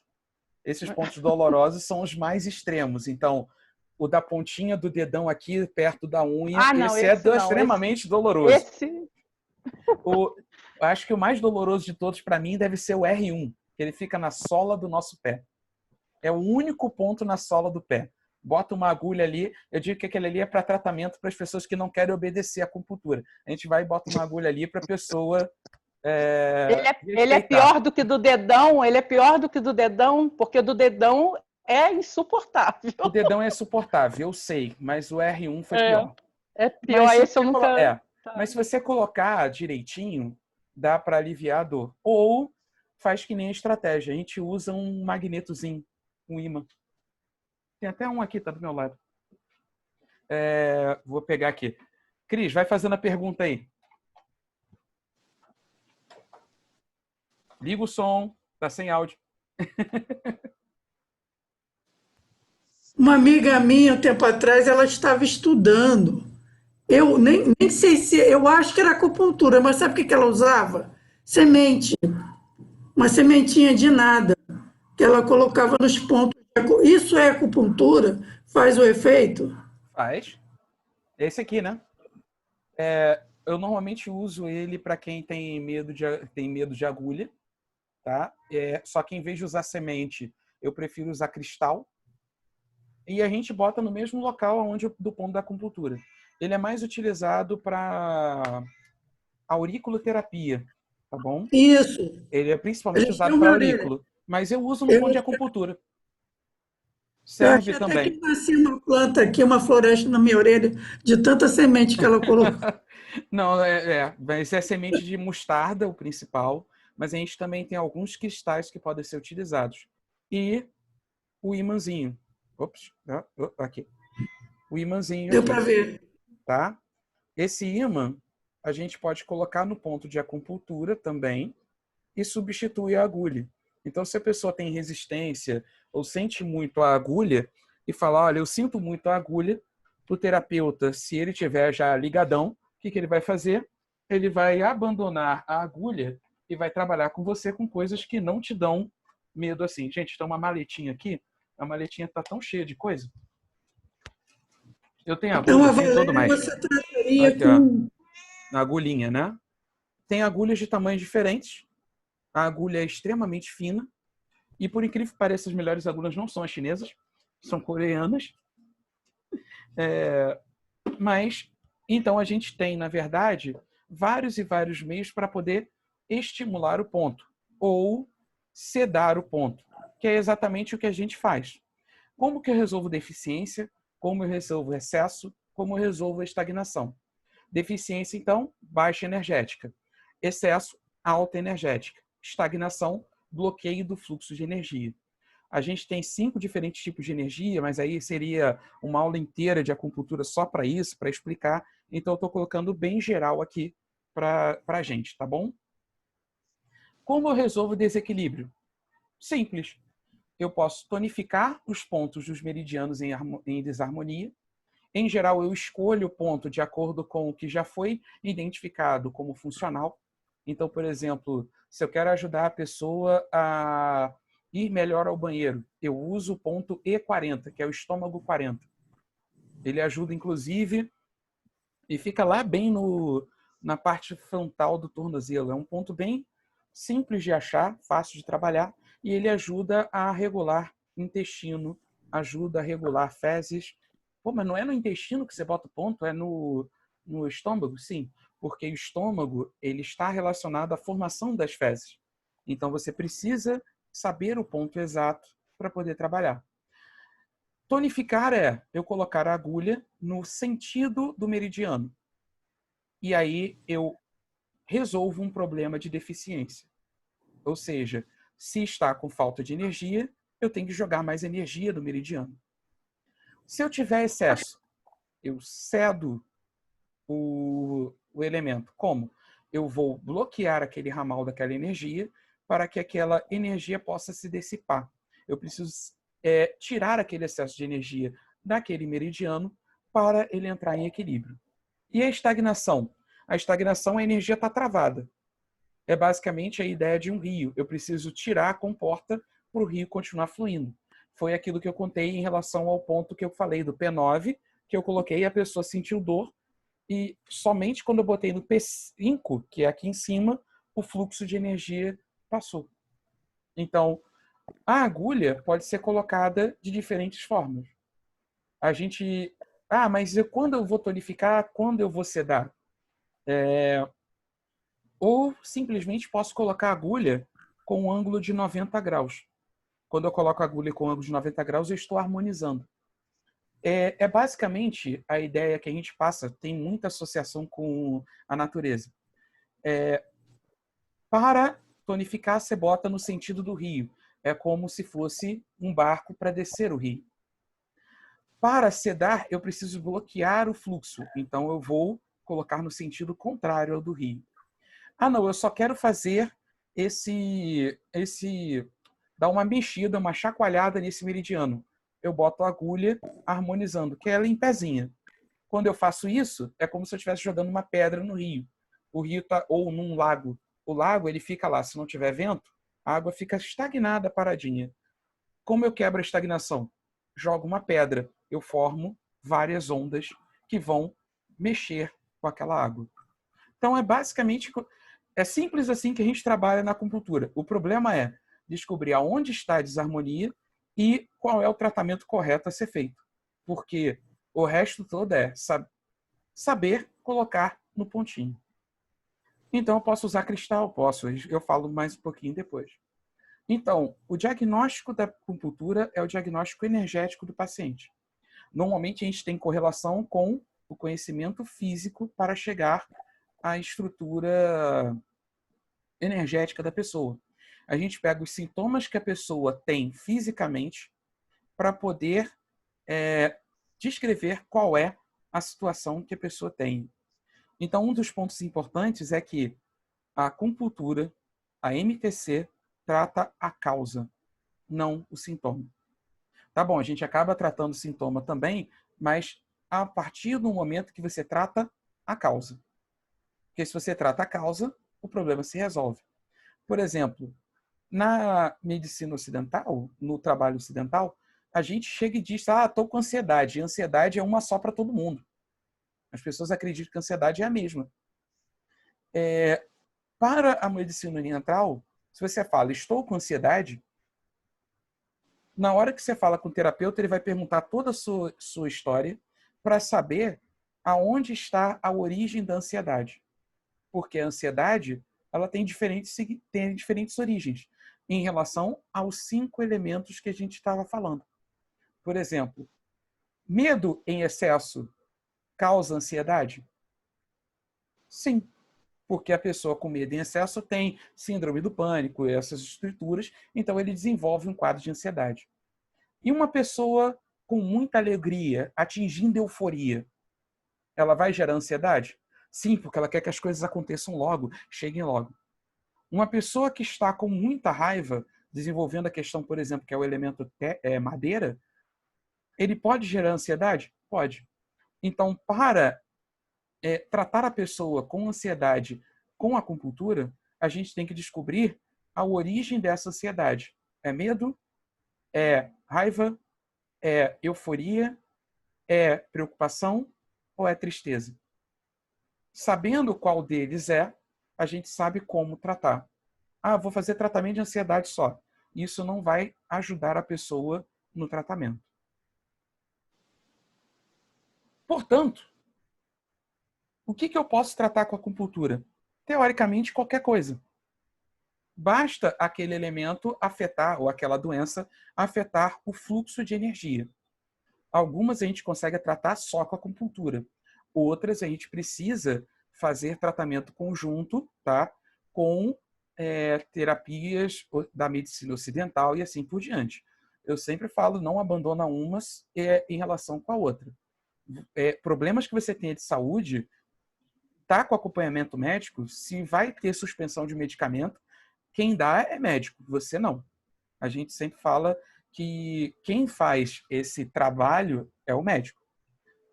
Esses pontos dolorosos são os mais extremos. Então, o da pontinha do dedão aqui, perto da unha, esse é extremamente doloroso. Acho que o mais doloroso de todos, para mim, deve ser o R1, que ele fica na sola do nosso pé. É o único ponto na sola do pé. Bota uma agulha ali, eu digo que aquele ali é para tratamento para as pessoas que não querem obedecer à acupuntura. A gente vai e bota uma agulha ali para a pessoa ele é pior do que do dedão, porque do dedão é insuportável. O dedão é suportável, eu sei, mas o R1 foi pior. É pior, esse eu nunca... Mas se você colocar direitinho, dá para aliviar a dor. Ou faz que nem a estratégia. A gente usa um magnetozinho, um ímã. Tem até um aqui, tá do meu lado. Vou pegar aqui. Cris, vai fazendo a pergunta aí. Liga o som, tá sem áudio. Uma amiga minha, um tempo atrás, ela estava estudando. Eu nem sei se... Eu acho que era acupuntura, mas sabe o que ela usava? Semente. Uma sementinha de nada, que ela colocava nos pontos. Isso é acupuntura? Faz o efeito? Faz. Esse aqui, né? Eu normalmente uso ele para quem tem medo de agulha, tá? Só que em vez de usar semente, eu prefiro usar cristal. E a gente bota no mesmo local onde do ponto da acupuntura. Ele é mais utilizado para auriculoterapia, tá bom? Isso. Ele é principalmente usado para aurículo, mas eu uso no ponto de acupuntura. Serve eu também. até que nasci uma planta aqui, uma floresta na minha orelha, de tanta semente que ela colocou. Não, mas é semente de mostarda, o principal, mas a gente também tem alguns cristais que podem ser utilizados. E o imãzinho. Ops, aqui. O imãzinho. Deu para ver. Tá? Esse ímã a gente pode colocar no ponto de acupuntura também e substituir a agulha. Então, se a pessoa tem resistência ou sente muito a agulha e fala, olha, eu sinto muito a agulha, o terapeuta, se ele tiver já ligadão, o que ele vai fazer? Ele vai abandonar a agulha e vai trabalhar com você com coisas que não te dão medo assim. Gente, tem uma maletinha aqui, a maletinha tá tão cheia de coisa. Eu tenho agulha, tenho todo mais. Você trataria aqui, com... ó, a agulhinha, né? Tem agulhas de tamanhos diferentes. A agulha é extremamente fina. E por incrível que pareça, as melhores agulhas não são as chinesas, são coreanas. Mas, então, a gente tem, na verdade, vários e vários meios para poder estimular o ponto. Ou sedar o ponto. Que é exatamente o que a gente faz. Como que eu resolvo deficiência? Como eu resolvo excesso? como eu resolvo a estagnação? Deficiência, então, baixa energética. Excesso, alta energética. Estagnação, bloqueio do fluxo de energia. A gente tem 5 diferentes tipos de energia, mas aí seria uma aula inteira de acupuntura só para isso, para explicar. Então, eu estou colocando bem geral aqui para a gente, tá bom? Como eu resolvo o desequilíbrio? Simples. Eu posso tonificar os pontos dos meridianos em desarmonia. Em geral, eu escolho o ponto de acordo com o que já foi identificado como funcional. Então, por exemplo, se eu quero ajudar a pessoa a ir melhor ao banheiro, eu uso o ponto E40, que é o estômago 40. Ele ajuda, inclusive, e fica lá bem na parte frontal do tornozelo. É um ponto bem simples de achar, fácil de trabalhar, e ele ajuda a regular intestino, ajuda a regular fezes. Pô, mas não é no intestino que você bota o ponto, é no estômago? Sim, porque o estômago ele está relacionado à formação das fezes. Então você precisa saber o ponto exato para poder trabalhar. Tonificar é eu colocar a agulha no sentido do meridiano. E aí eu resolvo um problema de deficiência. Ou seja, se está com falta de energia, eu tenho que jogar mais energia do meridiano. Se eu tiver excesso, eu cedo o elemento. Como? Eu vou bloquear aquele ramal daquela energia para que aquela energia possa se dissipar. Eu preciso tirar aquele excesso de energia daquele meridiano para ele entrar em equilíbrio. E a estagnação? A estagnação, a energia está travada. É basicamente a ideia de um rio. Eu preciso tirar a comporta para o rio continuar fluindo. Foi aquilo que eu contei em relação ao ponto que eu falei do P9, que eu coloquei e a pessoa sentiu dor, e somente quando eu botei no P5, que é aqui em cima, o fluxo de energia passou. Então, a agulha pode ser colocada de diferentes formas. A gente... mas quando eu vou tonificar? Quando eu vou sedar? Ou simplesmente posso colocar a agulha com um ângulo de 90 graus. Quando eu coloco a agulha com um ângulo de 90 graus, eu estou harmonizando. É basicamente a ideia que a gente passa, tem muita associação com a natureza. Para tonificar, você bota no sentido do rio. É como se fosse um barco para descer o rio. Para sedar, eu preciso bloquear o fluxo. Então, eu vou colocar no sentido contrário ao do rio. Não, eu só quero fazer dar uma mexida, uma chacoalhada nesse meridiano. Eu boto a agulha harmonizando, que ela é em pezinha. Quando eu faço isso, é como se eu estivesse jogando uma pedra no rio. O rio ou num lago. O lago, ele fica lá. Se não tiver vento, a água fica estagnada, paradinha. Como eu quebro a estagnação? Jogo uma pedra. Eu formo várias ondas que vão mexer com aquela água. Então, é simples assim que a gente trabalha na acupuntura. O problema é descobrir aonde está a desarmonia e qual é o tratamento correto a ser feito. Porque o resto todo é saber colocar no pontinho. Então, eu posso usar cristal? Posso. Eu falo mais um pouquinho depois. Então, o diagnóstico da acupuntura é o diagnóstico energético do paciente. Normalmente, a gente tem correlação com o conhecimento físico para chegar à estrutura energética da pessoa. A gente pega os sintomas que a pessoa tem fisicamente para poder descrever qual é a situação que a pessoa tem. Então, um dos pontos importantes é que a acupuntura, a MTC, trata a causa, não o sintoma. Tá bom, a gente acaba tratando o sintoma também, mas a partir do momento que você trata a causa. Porque se você trata a causa, o problema se resolve. Por exemplo, na medicina ocidental, no trabalho ocidental, a gente chega e diz, estou com ansiedade. E ansiedade é uma só para todo mundo. As pessoas acreditam que a ansiedade é a mesma. Para a medicina oriental, se você fala, estou com ansiedade, na hora que você fala com o terapeuta, ele vai perguntar toda a sua história para saber aonde está a origem da ansiedade. Porque a ansiedade ela tem diferentes origens em relação aos 5 elementos que a gente estava falando. Por exemplo, medo em excesso causa ansiedade? Sim, porque a pessoa com medo em excesso tem síndrome do pânico, essas estruturas, então ele desenvolve um quadro de ansiedade. E uma pessoa com muita alegria, atingindo euforia, ela vai gerar ansiedade? Sim, porque ela quer que as coisas aconteçam logo, cheguem logo. Uma pessoa que está com muita raiva, desenvolvendo a questão, por exemplo, que é o elemento madeira, ele pode gerar ansiedade? Pode. Então, para tratar a pessoa com ansiedade com acupuntura, a gente tem que descobrir a origem dessa ansiedade. É medo? É raiva? É euforia? É preocupação? Ou é tristeza? Sabendo qual deles a gente sabe como tratar. Ah, vou fazer tratamento de ansiedade só. Isso não vai ajudar a pessoa no tratamento. Portanto, o que eu posso tratar com a acupuntura? Teoricamente, qualquer coisa. Basta aquele elemento afetar, ou aquela doença, afetar o fluxo de energia. Algumas a gente consegue tratar só com a acupuntura. Outras a gente precisa fazer tratamento conjunto, tá? Com terapias da medicina ocidental e assim por diante. Eu sempre falo, não abandona umas em relação com a outra. Problemas que você tenha de saúde, tá com acompanhamento médico, se vai ter suspensão de medicamento, quem dá é médico, você não. A gente sempre fala que quem faz esse trabalho é o médico.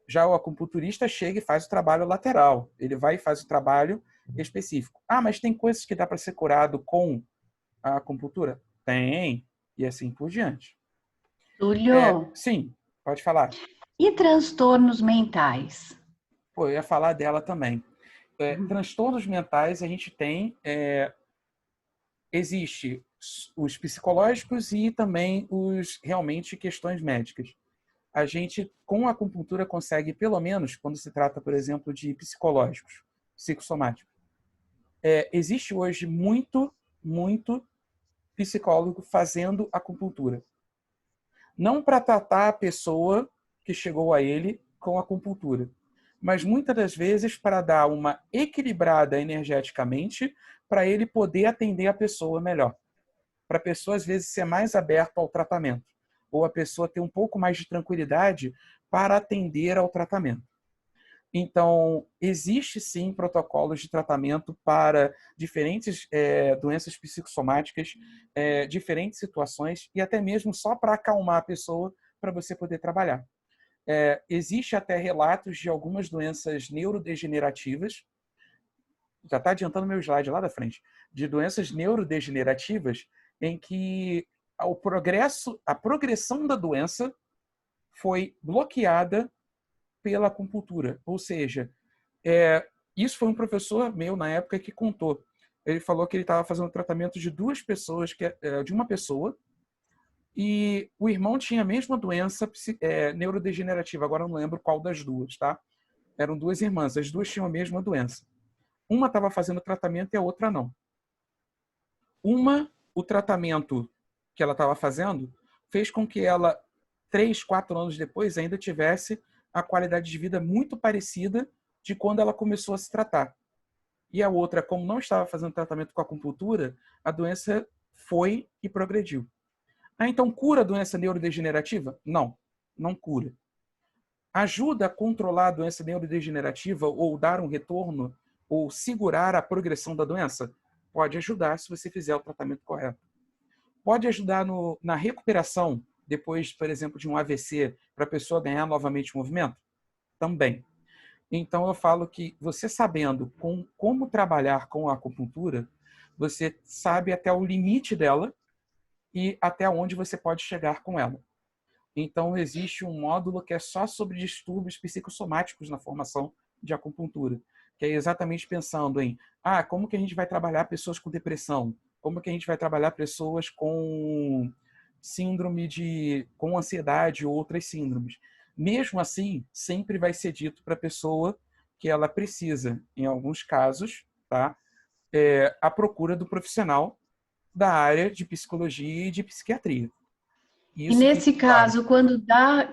Já o acupunturista chega e faz o trabalho lateral. Ele vai e faz o trabalho específico. Ah, mas tem coisas que dá para ser curado com a acupuntura? Tem, e assim por diante. Túlio, Sim, pode falar. e transtornos mentais? Pô, eu ia falar dela também. Transtornos mentais a gente tem... existe os psicológicos e também os realmente questões médicas. A gente, com a acupuntura, consegue, pelo menos, quando se trata, por exemplo, de psicológicos, psicossomáticos, existe hoje muito psicólogo fazendo acupuntura. Não para tratar a pessoa que chegou a ele com acupuntura, mas muitas das vezes para dar uma equilibrada energeticamente para ele poder atender a pessoa melhor. Para a pessoa, às vezes, ser mais aberta ao tratamento. Ou a pessoa ter um pouco mais de tranquilidade para atender ao tratamento. Então, existe sim protocolos de tratamento para diferentes doenças psicossomáticas, diferentes situações, e até mesmo só para acalmar a pessoa para você poder trabalhar. Existe até relatos de algumas doenças neurodegenerativas, já está adiantando meu slide lá da frente, de doenças neurodegenerativas em que a progressão da doença foi bloqueada pela acupuntura. Ou seja, isso foi um professor meu na época que contou. Ele falou que ele estava fazendo tratamento de duas pessoas, de uma pessoa, e o irmão tinha a mesma doença neurodegenerativa. Agora eu não lembro qual das duas, tá? Eram duas irmãs, as duas tinham a mesma doença. Uma estava fazendo tratamento e a outra não. O tratamento que ela estava fazendo fez com que ela, 3, 4 anos depois, ainda tivesse a qualidade de vida muito parecida de quando ela começou a se tratar. E a outra, como não estava fazendo tratamento com a acupuntura, a doença foi e progrediu. Então cura a doença neurodegenerativa? Não, não cura. Ajuda a controlar a doença neurodegenerativa ou dar um retorno ou segurar a progressão da doença? Pode ajudar se você fizer o tratamento correto. Pode ajudar na recuperação depois, por exemplo, de um AVC, para a pessoa ganhar novamente movimento? Também. Então, eu falo que você sabendo como trabalhar com a acupuntura, você sabe até o limite dela e até onde você pode chegar com ela. Então, existe um módulo que é só sobre distúrbios psicossomáticos na formação de acupuntura, que é exatamente pensando em como que a gente vai trabalhar pessoas com depressão, como que a gente vai trabalhar pessoas com com ansiedade ou outras síndromes. Mesmo assim, sempre vai ser dito para a pessoa que ela precisa, em alguns casos, tá, a procura do profissional da área de psicologia e de psiquiatria. E Isso nesse fica claro. caso,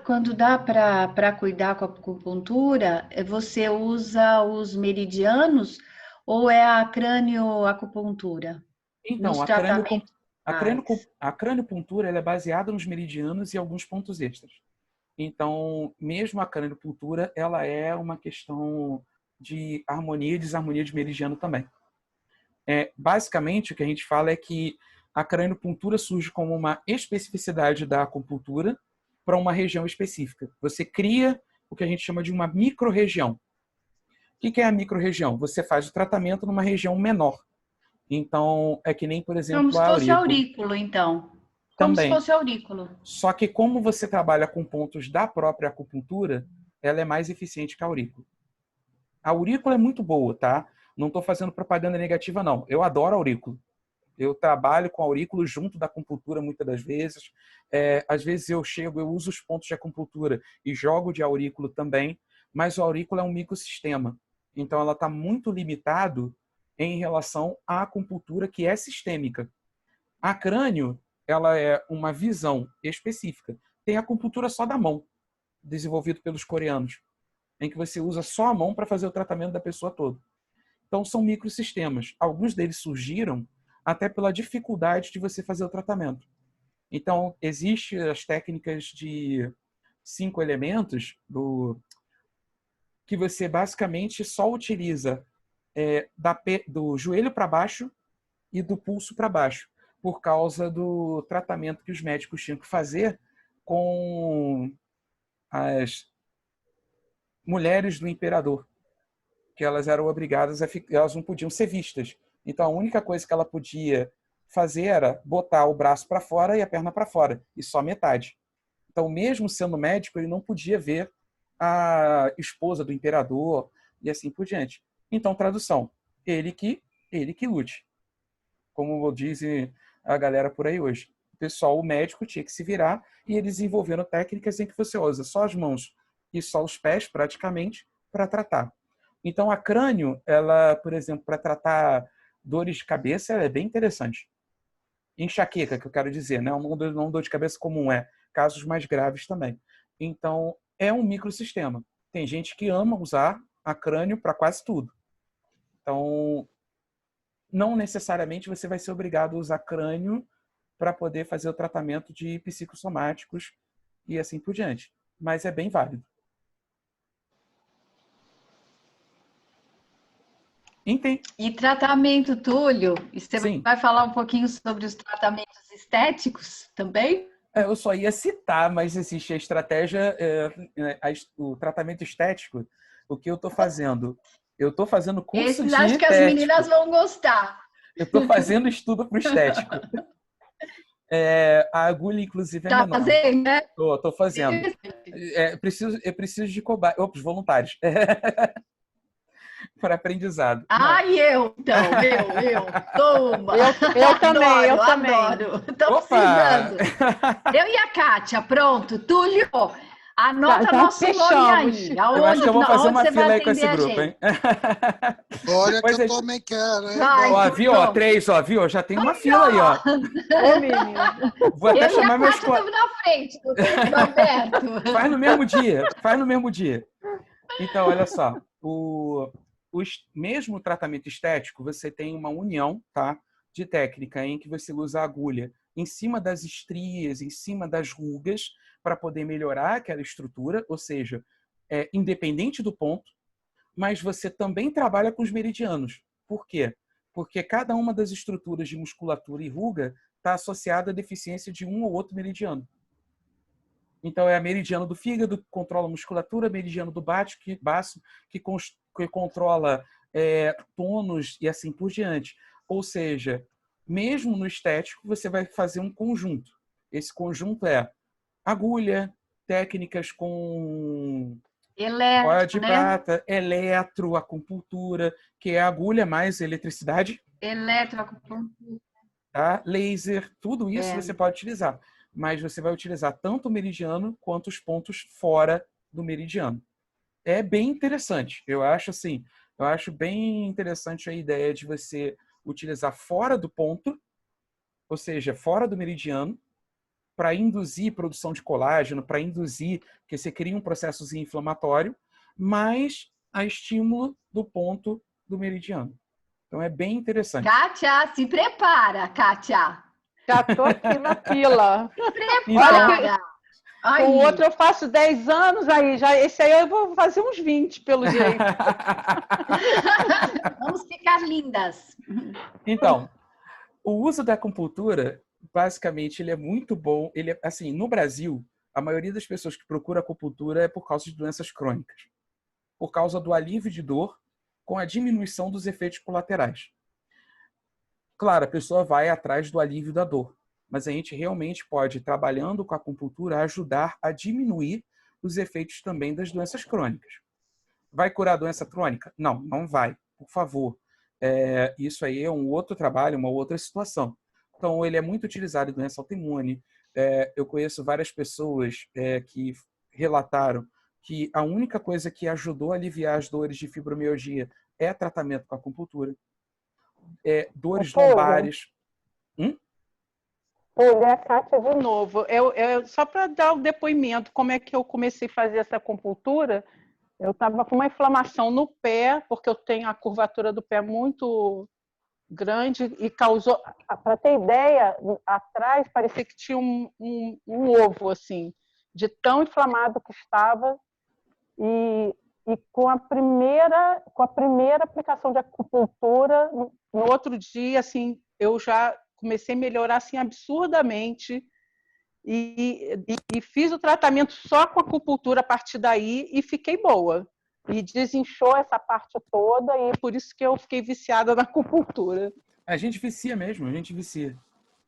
quando dá para cuidar com a acupuntura, você usa os meridianos ou é a crânioacupuntura Então, nos tratamentos? a craniopuntura ela é baseada nos meridianos e alguns pontos extras. Então, mesmo a craniopuntura, ela é uma questão de harmonia e desarmonia de meridiano também. Basicamente, o que a gente fala é que a craniopuntura surge como uma especificidade da acupuntura para uma região específica. Você cria o que a gente chama de uma micro-região. O que é a micro-região? Você faz o tratamento numa região menor. Então, é que nem, por Como exemplo, se a fosse aurícula. aurículo, então. Como se Também. fosse aurículo. Só que como você trabalha com pontos da própria acupuntura, ela é mais eficiente que a aurícula. A aurícula é muito boa, tá? Não estou fazendo propaganda negativa, não. Eu adoro a aurícula. Eu trabalho com aurículo junto da acupuntura muitas das vezes. Às vezes eu uso os pontos de acupuntura e jogo de aurículo também, mas o aurículo é um microsistema. Então ela está muito limitado em relação à acupuntura que é sistêmica. A crânio, ela é uma visão específica. Tem a acupuntura só da mão, desenvolvido pelos coreanos, em que você usa só a mão para fazer o tratamento da pessoa toda. Então são microsistemas. Alguns deles surgiram até pela dificuldade de você fazer o tratamento. Então, existem as técnicas de 5 elementos que você basicamente só utiliza do joelho para baixo e do pulso para baixo, por causa do tratamento que os médicos tinham que fazer com as mulheres do imperador, que elas eram obrigadas elas não podiam ser vistas. Então a única coisa que ela podia fazer era botar o braço para fora e a perna para fora, e só metade. Então, mesmo sendo médico, ele não podia ver a esposa do imperador e assim por diante. Então, tradução, ele que lute. Como dizem a galera por aí hoje. O médico tinha que se virar e eles desenvolveram técnicas em que você usa só as mãos e só os pés, praticamente, para tratar. Então, a crânio, ela, por exemplo, para tratar dores de cabeça, ela é bem interessante. Enxaqueca, que eu quero dizer, né? Não dor de cabeça comum, casos mais graves também. Então, é um microsistema. Tem gente que ama usar a crânio para quase tudo. Então, não necessariamente você vai ser obrigado a usar crânio para poder fazer o tratamento de psicossomáticos e assim por diante. Mas é bem válido. Entendi. E tratamento, Túlio? E você Sim. vai falar um pouquinho sobre os tratamentos estéticos também? Eu só ia citar, mas existe a estratégia, o tratamento estético. O que eu estou fazendo? Eu estou fazendo curso Esses de acho que as estético. meninas vão gostar. Eu estou fazendo estudo para o estético. A agulha, inclusive, é Tá menor. fazendo, né? Estou fazendo. Eu preciso de voluntários. Para aprendizado. Ai, eu, então, eu. Toma. Eu também, eu também. Adoro. Estou precisando. Eu e a Kátia, pronto. Túlio, anota Já nosso nome fechamos. aí. Eu acho que eu vou fazer uma você vai fila aí com esse atender a grupo, gente? hein? Olha Depois que eu a gente- também quero, hein? Vai. Ó, viu? Ó, Pronto. 3, ó, viu? Já tem uma fila aí, ó. Ô, menino. Vou até Eu e a chamar meus Kátia colegas. estamos na frente, do Alberto. Faz no mesmo dia. Então, olha só. Mesmo o tratamento estético, você tem uma união, tá, de técnica em que você usa a agulha em cima das estrias, em cima das rugas, para poder melhorar aquela estrutura, ou seja, independente do ponto, mas você também trabalha com os meridianos. Por quê? Porque cada uma das estruturas de musculatura e ruga está associada à deficiência de um ou outro meridiano. Então, é a meridiano do fígado, que controla a musculatura, meridiano do baço, que controla tônus e assim por diante. Ou seja, mesmo no estético, você vai fazer um conjunto. Esse conjunto é agulha, técnicas com óleo de Eletro, né? prata, eletroacupuntura, que é agulha mais eletricidade, Eletroacupuntura. tá? Laser, tudo isso É. você pode utilizar. Mas você vai utilizar tanto o meridiano quanto os pontos fora do meridiano. É bem interessante. Eu acho bem interessante a ideia de você utilizar fora do ponto, ou seja, fora do meridiano, para induzir produção de colágeno, para induzir que você cria um processo inflamatório, mas a estímulo do ponto do meridiano. Então é bem interessante. Kátia, se prepara, Kátia. Já tô aqui na fila. Prepara. Aí. O outro eu faço 10 anos, aí já esse aí eu vou fazer uns 20, pelo jeito. Vamos ficar lindas. Então, o uso da acupuntura, basicamente, ele é muito bom. Ele, assim, no Brasil, a maioria das pessoas que procura acupuntura é por causa de doenças crônicas, por causa do alívio de dor com a diminuição dos efeitos colaterais. Claro, a pessoa vai atrás do alívio da dor, mas a gente realmente pode, trabalhando com a acupuntura, ajudar a diminuir os efeitos também das doenças crônicas. Vai curar a doença crônica? Não, não vai. Por favor. Isso aí é um outro trabalho, uma outra situação. Então, ele é muito utilizado em doença autoimune. Eu conheço várias pessoas que relataram que a única coisa que ajudou a aliviar as dores de fibromialgia é tratamento com acupuntura. Dores lombares. Olha, a Kátia de novo. Só para dar o depoimento, como é que eu comecei a fazer essa acupuntura, eu estava com uma inflamação no pé, porque eu tenho a curvatura do pé muito grande e causou, para ter ideia, atrás parecia que tinha um ovo, assim, de tão inflamado que estava. E com a primeira aplicação de acupuntura, no outro dia, assim, eu já comecei a melhorar assim, absurdamente e fiz o tratamento só com acupuntura a partir daí e fiquei boa. E desinchou essa parte toda e por isso que eu fiquei viciada na acupuntura. A gente vicia mesmo, a gente vicia.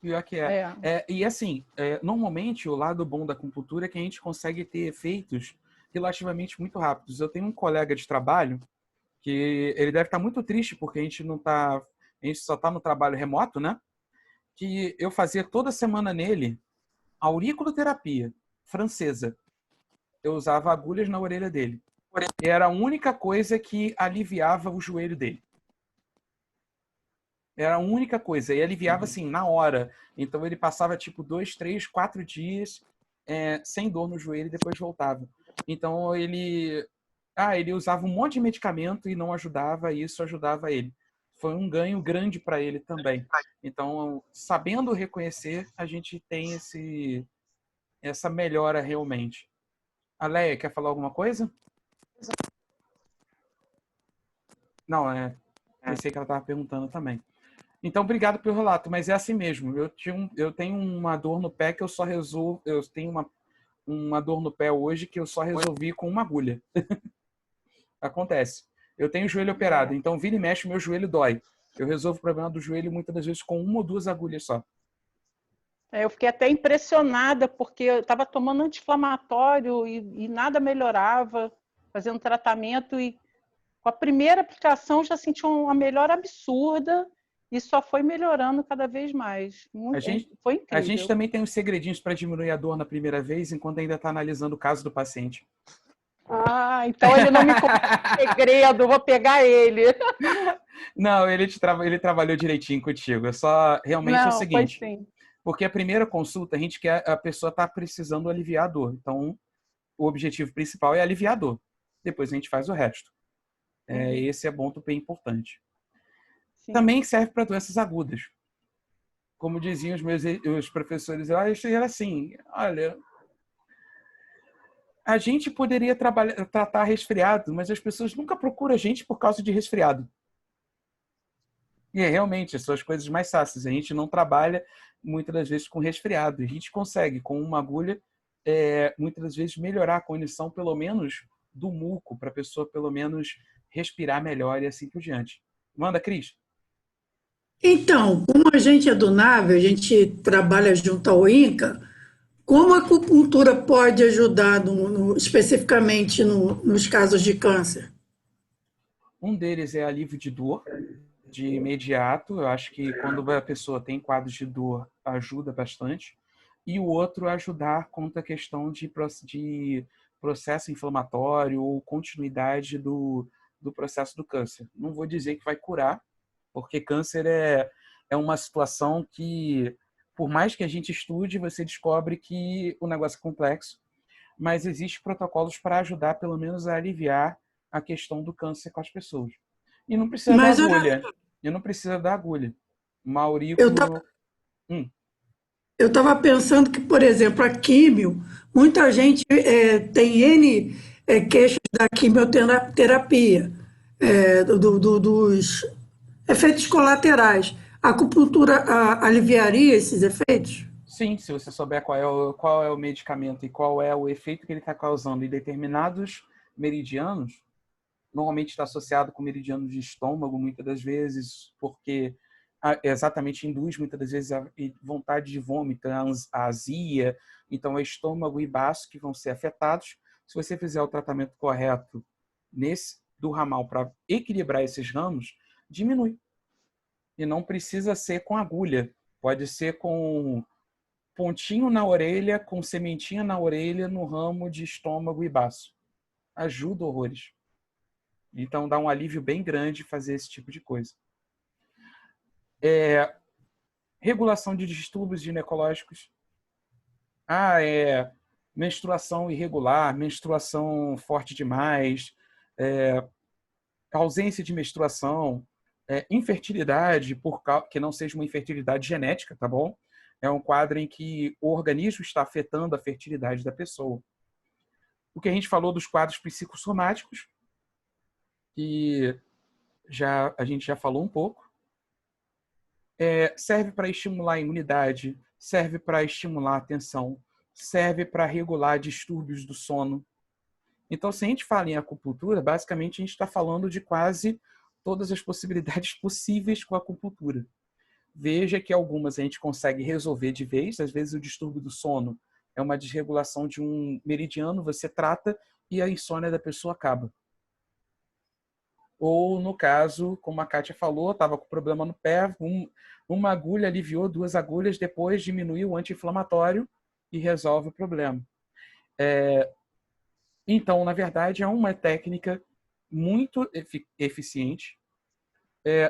Pior que é. E assim, normalmente o lado bom da acupuntura é que a gente consegue ter efeitos relativamente muito rápidos. Eu tenho um colega de trabalho que ele deve estar muito triste porque a gente só está no trabalho remoto, né? Que eu fazia toda semana nele auriculoterapia francesa. Eu usava agulhas na orelha dele. E era a única coisa que aliviava o joelho dele. Era a única coisa. E aliviava, assim, na hora. Então, ele passava, tipo, 2, 3, 4 dias sem dor no joelho e depois voltava. Então, ele usava um monte de medicamento e não ajudava, e isso ajudava ele. Foi um ganho grande para ele também. Então, sabendo reconhecer, a gente tem essa melhora realmente. A Leia, quer falar alguma coisa? Não, pensei que ela estava perguntando também. Então, obrigado pelo relato, mas é assim mesmo. Eu tenho uma dor no pé que eu só resolvo. Eu tenho uma dor no pé hoje que eu só resolvi com uma agulha. Acontece. Eu tenho o joelho operado, então vira e mexe, meu joelho dói. Eu resolvo o problema do joelho muitas das vezes com 1 ou 2 agulhas só. Eu fiquei até impressionada, porque eu estava tomando anti-inflamatório e nada melhorava, fazendo tratamento, e com a primeira aplicação já senti uma melhora absurda e só foi melhorando cada vez mais. Foi incrível. A gente também tem uns segredinhos para diminuir a dor na primeira vez, enquanto ainda está analisando o caso do paciente. Então ele não me contou segredo, vou pegar ele. Não, ele trabalhou direitinho contigo. É só realmente não, é o seguinte. Foi sim. Porque a primeira consulta, a pessoa está precisando aliviar a dor. Então, o objetivo principal é aliviar a dor. Depois a gente faz o resto. Esse é ponto bem importante. Sim. Também serve para doenças agudas. Como diziam os professores, eu acho que era assim, olha, a gente poderia tratar resfriado, mas as pessoas nunca procuram a gente por causa de resfriado. E realmente, são as coisas mais fáceis. A gente não trabalha muitas das vezes com resfriado. A gente consegue, com uma agulha, muitas das vezes melhorar a condição, pelo menos, do muco, para a pessoa, pelo menos, respirar melhor e assim por diante. Manda, Cris. Então, como a gente é do NAVE, a gente trabalha junto ao INCA, como a acupuntura pode ajudar especificamente nos casos de câncer? Um deles é alívio de dor, de imediato. Eu acho que quando a pessoa tem quadros de dor, ajuda bastante. E o outro é ajudar contra a questão de processo inflamatório ou continuidade do processo do câncer. Não vou dizer que vai curar, porque câncer é uma situação que Por mais que a gente estude, você descobre que o negócio é complexo, mas existem protocolos para ajudar, pelo menos, a aliviar a questão do câncer com as pessoas. E não precisa da Mas olha, agulha. E não precisa da agulha. eu Maurículo. eu estava pensando que, por exemplo, a químio, muita gente tem N queixas da quimioterapia, dos efeitos colaterais. A acupuntura aliviaria esses efeitos? Sim, se você souber qual é o medicamento e qual é o efeito que ele está causando em determinados meridianos, normalmente está associado com meridianos de estômago, muitas das vezes, porque exatamente induz muitas das vezes a vontade de vômito, a azia. Então, é estômago e baço que vão ser afetados. Se você fizer o tratamento correto do ramal para equilibrar esses ramos, diminui. E não precisa ser com agulha. Pode ser com pontinho na orelha, com sementinha na orelha, no ramo de estômago e baço. Ajuda horrores. Então, dá um alívio bem grande fazer esse tipo de coisa. Regulação de distúrbios ginecológicos. Menstruação irregular, menstruação forte demais, ausência de menstruação, infertilidade, que não seja uma infertilidade genética, tá bom? É um quadro em que o organismo está afetando a fertilidade da pessoa. O que a gente falou dos quadros psicossomáticos, que a gente já falou um pouco. Serve para estimular a imunidade, serve para estimular a atenção, serve para regular distúrbios do sono. Então, se a gente fala em acupuntura, basicamente a gente está falando de quase todas as possibilidades possíveis com a acupuntura. Veja que algumas a gente consegue resolver de vez. Às vezes o distúrbio do sono é uma desregulação de um meridiano, você trata e a insônia da pessoa acaba. Ou, no caso, como a Kátia falou, estava com problema no pé, uma agulha aliviou, 2 agulhas, depois diminuiu o anti-inflamatório e resolve o problema. Então, na verdade, é uma técnica muito eficiente.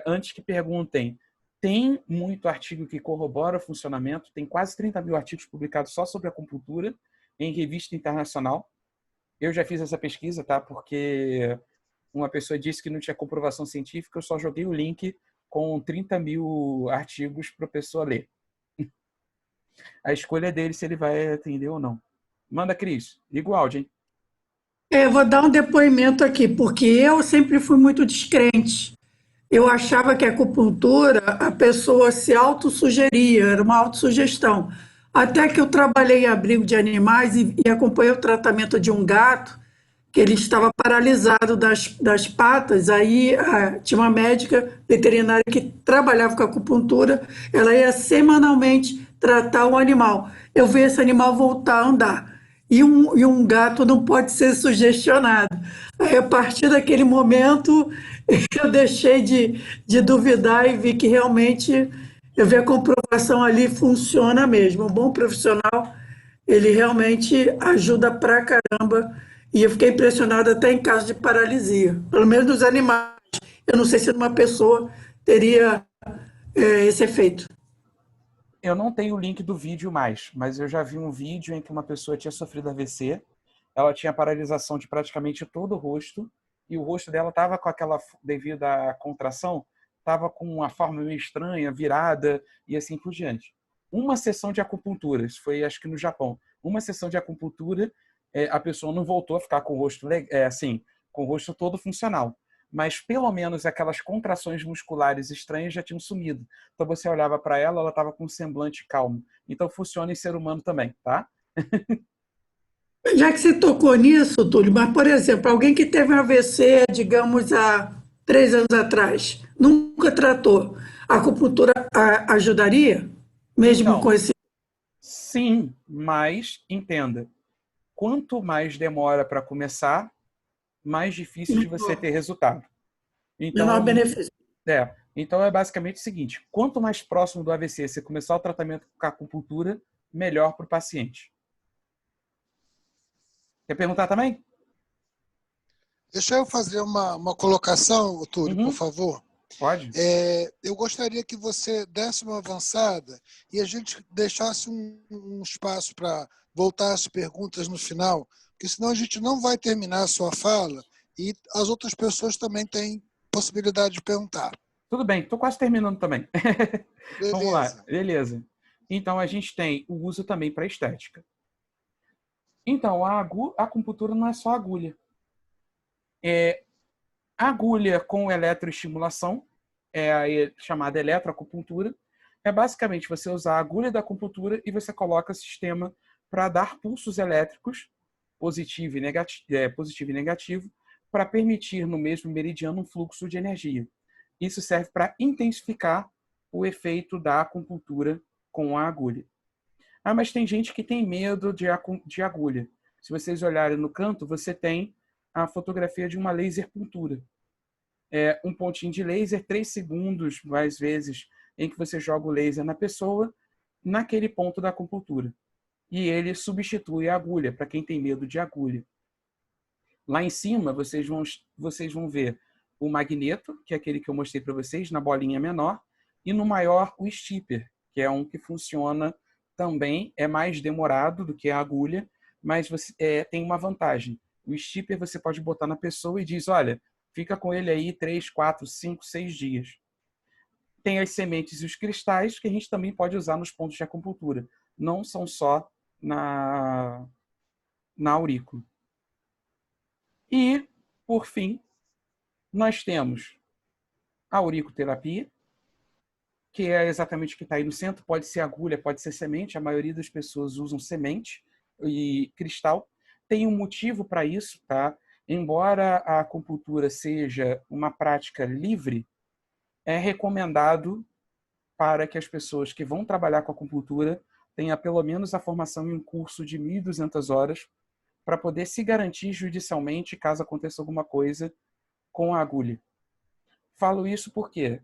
Antes que perguntem, tem muito artigo que corrobora o funcionamento, tem quase 30 mil artigos publicados só sobre acupuntura em revista internacional. Eu já fiz essa pesquisa, tá? Porque uma pessoa disse que não tinha comprovação científica, eu só joguei o link com 30 mil artigos para a pessoa ler. A escolha é dele se ele vai atender ou não. Manda, Cris. Liga o áudio, hein? Vou dar um depoimento aqui, porque eu sempre fui muito descrente. Eu achava que a acupuntura, a pessoa se autossugeria, era uma autossugestão. Até que eu trabalhei em abrigo de animais e acompanhei o tratamento de um gato, que ele estava paralisado das patas. Aí tinha uma médica veterinária que trabalhava com acupuntura, ela ia semanalmente tratar o animal. Eu vi esse animal voltar a andar. E um gato não pode ser sugestionado. Aí, a partir daquele momento, eu deixei de duvidar e vi que realmente, eu vi a comprovação ali, funciona mesmo. Um bom profissional, ele realmente ajuda pra caramba. E eu fiquei impressionada até em caso de paralisia, pelo menos nos animais. Eu não sei se numa pessoa teria esse efeito. Eu não tenho o link do vídeo mais, mas eu já vi um vídeo em que uma pessoa tinha sofrido AVC, ela tinha paralisação de praticamente todo o rosto, e o rosto dela estava com aquela, devido à contração, estava com uma forma meio estranha, virada, e assim por diante. Uma sessão de acupuntura, isso foi acho que no Japão, uma sessão de acupuntura, a pessoa não voltou a ficar com o rosto, com o rosto todo funcional. Mas pelo menos aquelas contrações musculares estranhas já tinham sumido. Então você olhava para ela, ela estava com um semblante calmo. Então funciona em ser humano também, tá? Já que você tocou nisso, Túlio, mas, por exemplo, alguém que teve um AVC, digamos, há 3 anos atrás, nunca tratou, a acupuntura ajudaria? Mesmo Então, com esse. sim, mas entenda, quanto mais demora para começar, mais difícil de você ter resultado. Menor Então, benefício. então é basicamente o seguinte, quanto mais próximo do AVC você começar o tratamento com a acupuntura, melhor para o paciente. Quer perguntar também? Deixa eu fazer uma colocação, Túlio, por favor. Pode? Eu gostaria que você desse uma avançada e a gente deixasse um espaço para voltar às perguntas no final, porque senão a gente não vai terminar a sua fala e as outras pessoas também têm possibilidade de perguntar. Tudo bem, estou quase terminando também. Vamos lá, Beleza. beleza. Então, a gente tem o uso também para estética. Então, a acupuntura não é só agulha. Agulha com eletroestimulação, é a chamada eletroacupuntura, é basicamente você usar a agulha da acupuntura e você coloca sistema para dar pulsos elétricos, positivo e negativo, para permitir no mesmo meridiano um fluxo de energia. Isso serve para intensificar o efeito da acupuntura com a agulha. Mas tem gente que tem medo de agulha. Se vocês olharem no canto, você tem a fotografia de uma laser puntura. Um pontinho de laser, 3 segundos, mais vezes, em que você joga o laser na pessoa, naquele ponto da acupuntura. E ele substitui a agulha, para quem tem medo de agulha. Lá em cima, vocês vão ver o magneto, que é aquele que eu mostrei para vocês, na bolinha menor, e no maior, o stipper, que é um que funciona também, é mais demorado do que a agulha, mas tem uma vantagem. O stipper você pode botar na pessoa e diz, olha, fica com ele aí 3, 4, 5, 6 dias. Tem as sementes e os cristais que a gente também pode usar nos pontos de acupuntura. Não são só na aurícula. E, por fim, nós temos a auriculoterapia, que é exatamente o que está aí no centro. Pode ser agulha, pode ser semente. A maioria das pessoas usam semente e cristal. Tem um motivo para isso, tá? Embora a acupuntura seja uma prática livre, é recomendado para que as pessoas que vão trabalhar com acupuntura tenham pelo menos a formação em um curso de 1.200 horas para poder se garantir judicialmente caso aconteça alguma coisa com a agulha. Falo isso porque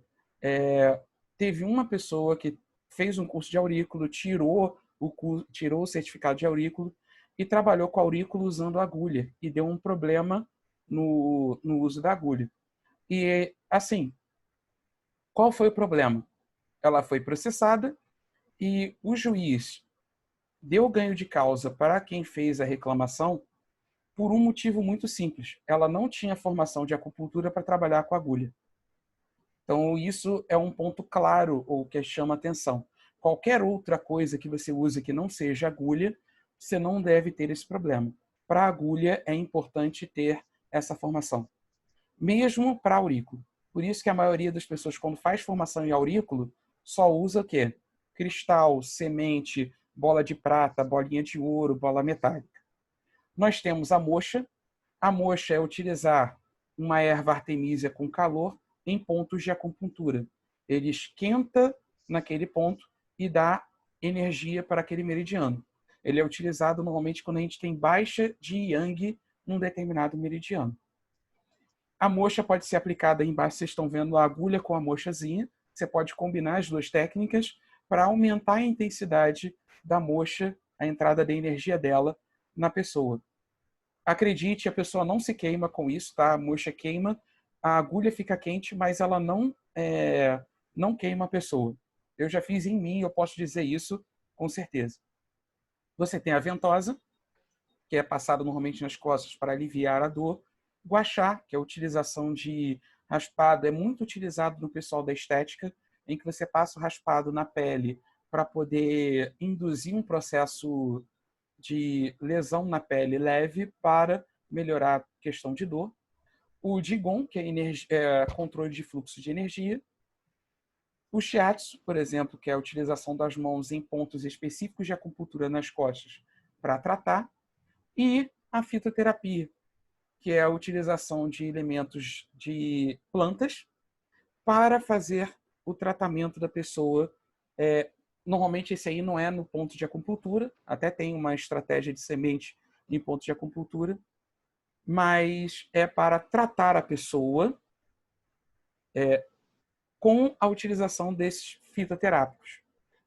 teve uma pessoa que fez um curso de aurículo, tirou o certificado de aurículo e trabalhou com aurículo usando agulha e deu um problema no uso da agulha. E, assim, qual foi o problema? Ela foi processada e o juiz deu ganho de causa para quem fez a reclamação por um motivo muito simples. Ela não tinha formação de acupuntura para trabalhar com agulha. Então, isso é um ponto claro ou que chama atenção. Qualquer outra coisa que você use que não seja agulha, você não deve ter esse problema. Para agulha, é importante ter essa formação. Mesmo para aurículo. Por isso que a maioria das pessoas, quando faz formação em aurículo, só usa o quê? Cristal, semente, bola de prata, bolinha de ouro, bola metálica. Nós temos a moxa. A moxa é utilizar uma erva artemisia com calor em pontos de acupuntura. Ele esquenta naquele ponto e dá energia para aquele meridiano. Ele é utilizado normalmente quando a gente tem baixa de yang num determinado meridiano. A moxa pode ser aplicada aí embaixo, vocês estão vendo a agulha com a moxazinha. Você pode combinar as duas técnicas para aumentar a intensidade da moxa, a entrada da energia dela na pessoa. Acredite, a pessoa não se queima com isso, tá? A moxa queima, a agulha fica quente, mas ela não queima a pessoa. Eu já fiz em mim, eu posso dizer isso com certeza. Você tem a ventosa, que é passada normalmente nas costas para aliviar a dor. Guaxá, que é a utilização de raspado, é muito utilizado no pessoal da estética, em que você passa o raspado na pele para poder induzir um processo de lesão na pele leve para melhorar a questão de dor. O Qigong, que é controle de fluxo de energia. O Shiatsu, por exemplo, que é a utilização das mãos em pontos específicos de acupuntura nas costas para tratar. E a fitoterapia, que é a utilização de elementos de plantas para fazer o tratamento da pessoa. Normalmente esse aí não é no ponto de acupuntura, até tem uma estratégia de semente em ponto de acupuntura, mas é para tratar a pessoa com a utilização desses fitoterápicos.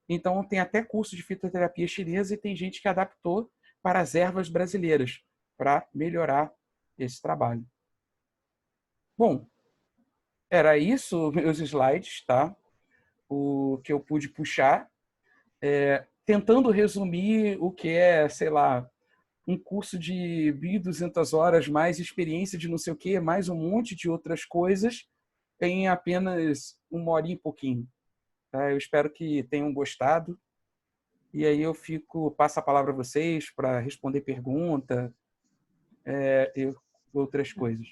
Então tem até curso de fitoterapia chinesa e tem gente que adaptou para as ervas brasileiras para melhorar esse trabalho. Bom, Era isso, meus slides, tá? O que eu pude puxar, tentando resumir o que é, sei lá, um curso de 1.200 horas, mais experiência de não sei o quê, mais um monte de outras coisas, em apenas 1 hora e pouquinho. Tá? Eu espero que tenham gostado. E aí eu passo a palavra a vocês para responder pergunta e outras coisas.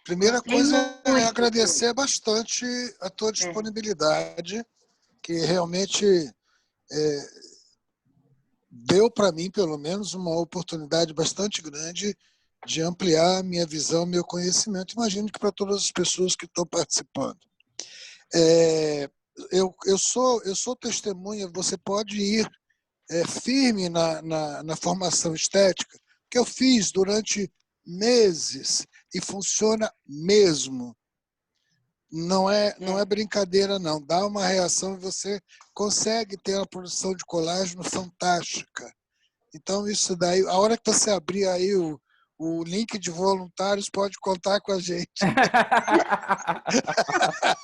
Primeira Gostei coisa é muito. agradecer bastante a tua disponibilidade, que realmente deu para mim, pelo menos, uma oportunidade bastante grande de ampliar a minha visão, meu conhecimento. Imagino que para todas as pessoas que estão participando. Eu sou testemunha, você pode ir firme na formação estética, que eu fiz durante meses e funciona mesmo. Não é brincadeira, não. Dá uma reação e você consegue ter uma produção de colágeno fantástica. Então, isso daí, a hora que você abrir aí o link de voluntários, pode contar com a gente.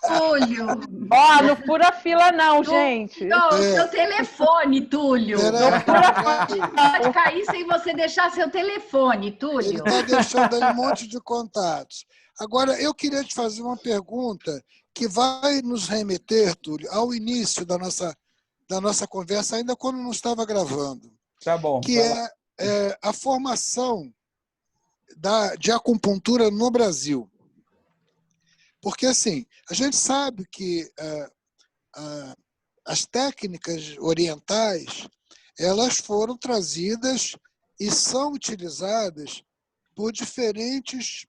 Túlio, Ó, não fura fila não, gente. seu telefone, Túlio. Pode cair sem você deixar seu telefone, Ele Túlio. está deixando aí um monte de contatos. Agora, eu queria te fazer uma pergunta que vai nos remeter, Túlio, ao início da nossa conversa, ainda quando não estava gravando, Tá bom. que é a formação de acupuntura no Brasil. Porque, assim, a gente sabe que as técnicas orientais, elas foram trazidas e são utilizadas por diferentes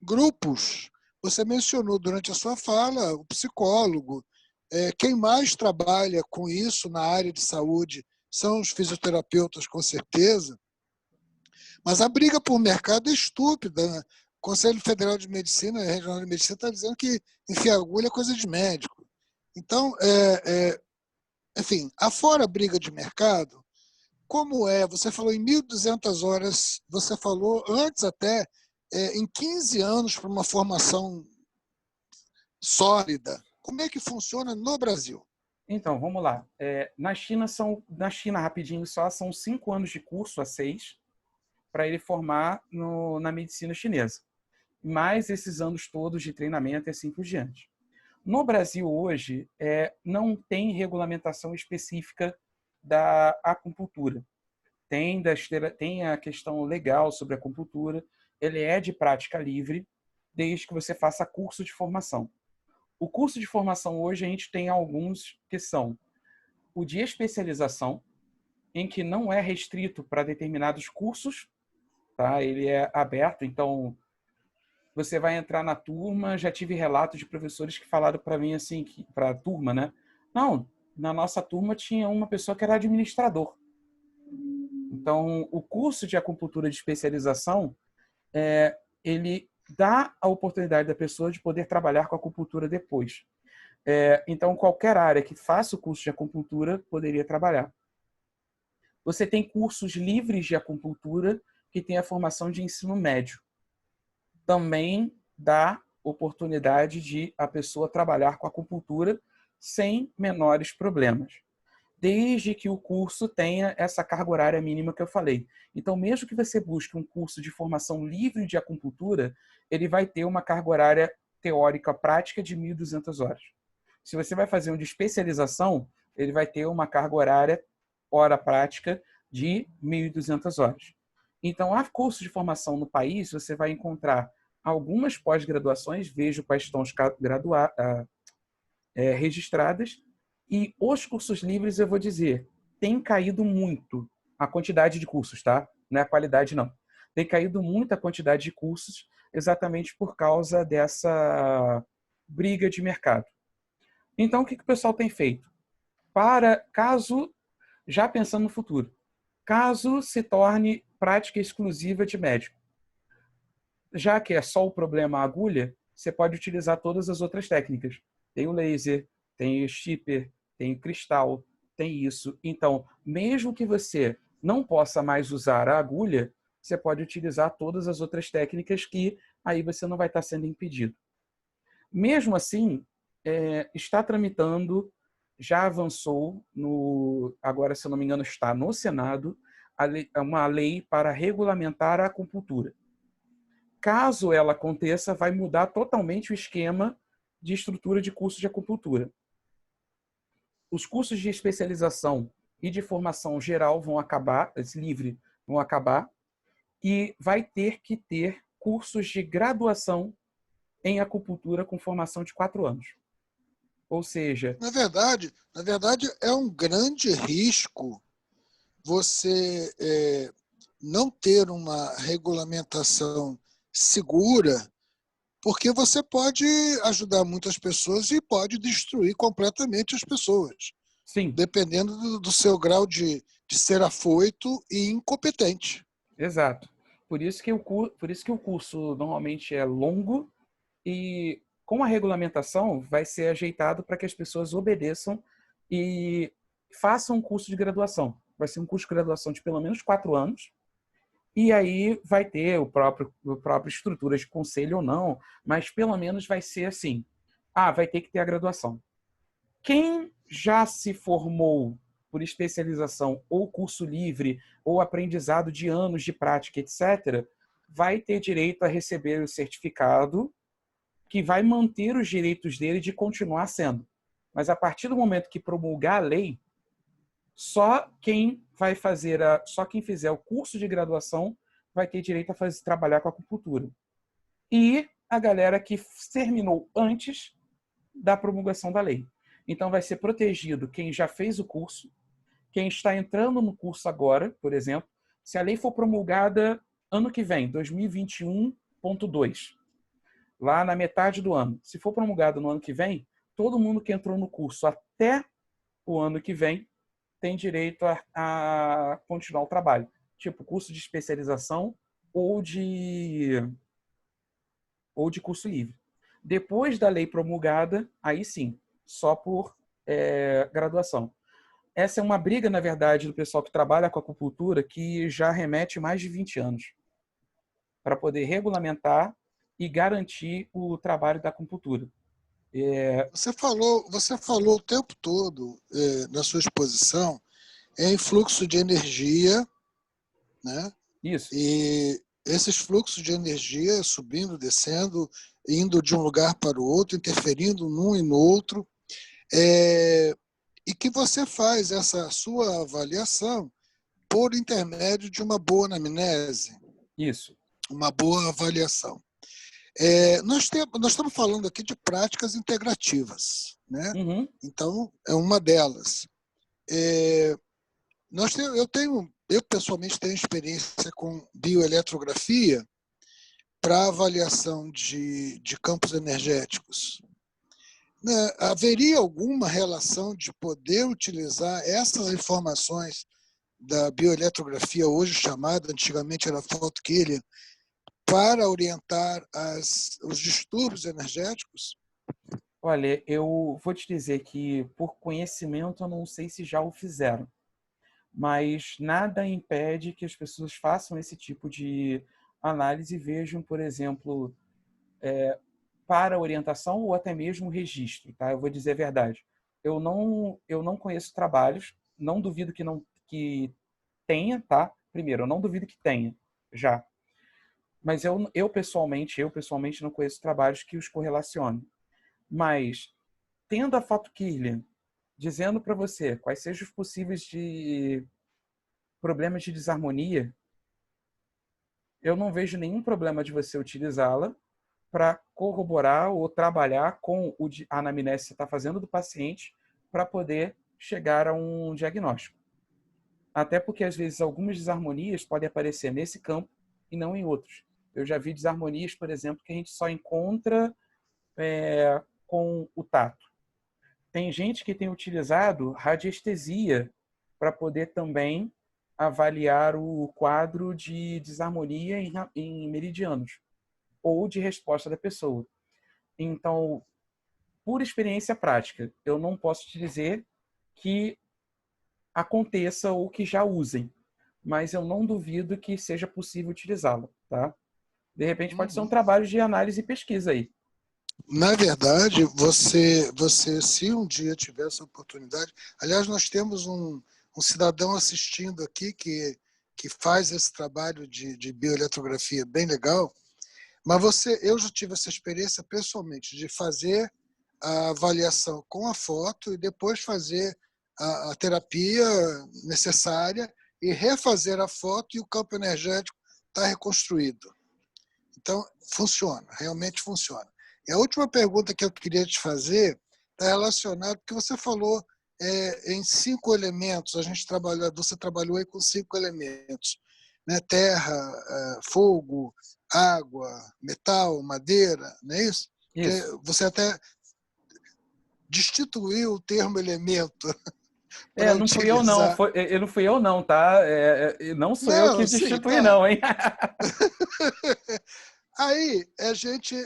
grupos. Você mencionou durante a sua fala o psicólogo. Quem mais trabalha com isso na área de saúde são os fisioterapeutas, com certeza. Mas a briga por mercado é estúpida, né? O Conselho Federal de Medicina, Regional de Medicina, está dizendo que enfiar agulha é coisa de médico. Então, enfim, afora a briga de mercado, como você falou em 1.200 horas, você falou antes até em 15 anos para uma formação sólida. Como é que funciona no Brasil? Então, vamos lá. Na China, rapidinho só, são 5 anos de curso a 6 para ele formar na medicina chinesa. Mais esses anos todos de treinamento e assim por diante. No Brasil, hoje, não tem regulamentação específica da acupuntura. Tem a questão legal sobre a acupuntura, ele é de prática livre, desde que você faça curso de formação. O curso de formação hoje, a gente tem alguns que são o de especialização, em que não é restrito para determinados cursos, tá? Ele é aberto, então você vai entrar na turma. Já tive relatos de professores que falaram para mim assim, para a turma, né? Não, na nossa turma tinha uma pessoa que era administrador. Então, o curso de acupuntura de especialização, ele dá a oportunidade da pessoa de poder trabalhar com acupuntura depois. Então, qualquer área que faça o curso de acupuntura poderia trabalhar. Você tem cursos livres de acupuntura que tem a formação de ensino médio. Também dá oportunidade de a pessoa trabalhar com acupuntura sem menores problemas, desde que o curso tenha essa carga horária mínima que eu falei. Então, mesmo que você busque um curso de formação livre de acupuntura, ele vai ter uma carga horária teórica prática de 1.200 horas. Se você vai fazer um de especialização, ele vai ter uma carga horária hora prática de 1.200 horas. Então, há cursos de formação no país, você vai encontrar algumas pós-graduações, vejo quais estão registradas, e os cursos livres, eu vou dizer, tem caído muito a quantidade de cursos, tá? Não é a qualidade, não. Tem caído muito a quantidade de cursos exatamente por causa dessa briga de mercado. Então, o que o pessoal tem feito? Já pensando no futuro, caso se torne prática exclusiva de médico, já que é só o problema a agulha, você pode utilizar todas as outras técnicas. Tem o laser, tem o shipper, tem o cristal, tem isso. Então, mesmo que você não possa mais usar a agulha, você pode utilizar todas as outras técnicas que aí você não vai estar sendo impedido. Mesmo assim, está tramitando, já avançou, agora, se eu não me engano, está no Senado, uma lei para regulamentar a acupuntura. Caso ela aconteça, vai mudar totalmente o esquema de estrutura de curso de acupuntura. Os cursos de especialização e de formação geral vão acabar, livre vão acabar, e vai ter que ter cursos de graduação em acupuntura com formação de 4 anos. Ou seja... Na verdade, é um grande risco você não ter uma regulamentação segura, porque você pode ajudar muitas pessoas e pode destruir completamente as pessoas, Sim. Dependendo do seu grau de ser afoito e incompetente. Exato. Por isso que o curso normalmente é longo e com a regulamentação vai ser ajeitado para que as pessoas obedeçam e façam um curso de graduação. Vai ser um curso de graduação de pelo menos 4 anos. E aí vai ter o próprio estrutura de conselho ou não, mas pelo menos vai ser assim. Vai ter que ter a graduação. Quem já se formou por especialização ou curso livre ou aprendizado de anos de prática, etc., vai ter direito a receber o certificado que vai manter os direitos dele de continuar sendo. Mas a partir do momento que promulgar a lei, só quem fizer o curso de graduação vai ter direito a trabalhar com acupuntura. E a galera que terminou antes da promulgação da lei. Então vai ser protegido quem já fez o curso, quem está entrando no curso agora, por exemplo, se a lei for promulgada ano que vem, 2021.2, lá na metade do ano. Se for promulgado no ano que vem, todo mundo que entrou no curso até o ano que vem tem direito a continuar o trabalho. Tipo, curso de especialização ou de curso livre. Depois da lei promulgada, aí sim, só por graduação. Essa é uma briga, na verdade, do pessoal que trabalha com acupuntura que já remete mais de 20 anos para poder regulamentar e garantir o trabalho da acupuntura. Você falou o tempo todo na sua exposição em fluxo de energia, né? Isso. E esses fluxos de energia subindo, descendo, indo de um lugar para o outro, interferindo num e no outro, e que você faz essa sua avaliação por intermédio de uma boa anamnese. Isso. Uma boa avaliação. Nós estamos falando aqui de práticas integrativas, né? Uhum. Então, é uma delas. Eu pessoalmente tenho experiência com bioeletrografia para avaliação de campos energéticos. Né? Haveria alguma relação de poder utilizar essas informações da bioeletrografia, hoje chamada, antigamente era photokilling, para orientar os distúrbios energéticos? Olha, eu vou te dizer que, por conhecimento, eu não sei se já o fizeram. Mas nada impede que as pessoas façam esse tipo de análise e vejam, por exemplo, para orientação ou até mesmo registro. Tá? Eu vou dizer a verdade. Eu não conheço trabalhos, não duvido que tenha, tá? Primeiro, eu não duvido que tenha, já. Mas eu pessoalmente não conheço trabalhos que os correlacionem. Mas, tendo a photokilling dizendo para você quais sejam os possíveis de problemas de desarmonia, eu não vejo nenhum problema de você utilizá-la para corroborar ou trabalhar com a anamnese que você está fazendo do paciente para poder chegar a um diagnóstico. Até porque, às vezes, algumas desarmonias podem aparecer nesse campo e não em outros. Eu já vi desarmonias, por exemplo, que a gente só encontra com o tato. Tem gente que tem utilizado radiestesia para poder também avaliar o quadro de desarmonia em meridianos ou de resposta da pessoa. Então, por experiência prática, eu não posso te dizer que aconteça ou que já usem, mas eu não duvido que seja possível utilizá-lo, tá? De repente pode ser um trabalho de análise e pesquisa aí. Na verdade, você, se um dia tiver essa oportunidade, aliás, nós temos um cidadão assistindo aqui que faz esse trabalho de bioeletrografia bem legal, mas eu já tive essa experiência pessoalmente de fazer a avaliação com a foto e depois fazer a terapia necessária e refazer a foto e o campo energético está reconstruído. Então, funciona, realmente funciona. E a última pergunta que eu queria te fazer está relacionada, porque você falou em 5 elementos, você trabalhou aí com 5 elementos, né? Terra, fogo, água, metal, madeira, não é isso? Isso. Você até destituiu o termo elemento para Não fui eu não, utilizar. não fui eu não, tá? Não sou eu que Não, sim, destituí tá. não, hein? Aí a gente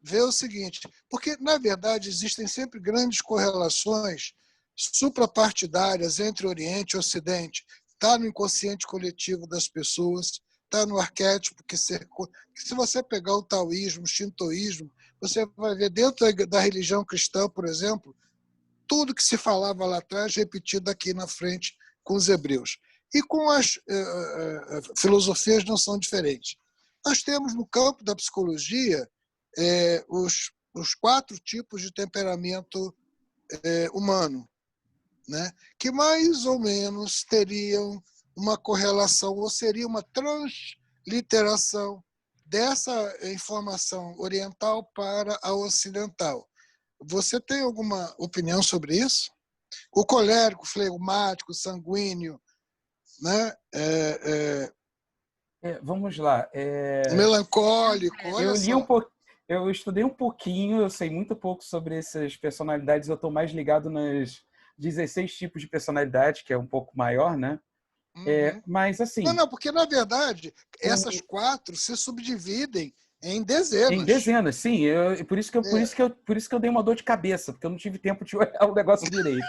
vê o seguinte, porque, na verdade, existem sempre grandes correlações suprapartidárias entre Oriente e Ocidente. Está no inconsciente coletivo das pessoas, está no arquétipo que se você pegar o taoísmo, o shintoísmo, você vai ver dentro da religião cristã, por exemplo, tudo que se falava lá atrás repetido aqui na frente com os hebreus. E com as filosofias não são diferentes. Nós temos no campo da psicologia os 4 tipos de temperamento humano, né? Que mais ou menos teriam uma correlação ou seria uma transliteração dessa informação oriental para a ocidental. Você tem alguma opinião sobre isso? O colérico, flegmático, sanguíneo, né? Vamos lá. Melancólico, olha Eu li um só. pouco, eu estudei um pouquinho, eu sei muito pouco sobre essas personalidades, eu estou mais ligado nas 16 tipos de personalidade, que é um pouco maior, né? Uhum. Mas assim, Não, porque na verdade essas 4 se subdividem em dezenas. em dezenas, sim. Por isso que eu dei uma dor de cabeça, porque eu não tive tempo de olhar o negócio direito.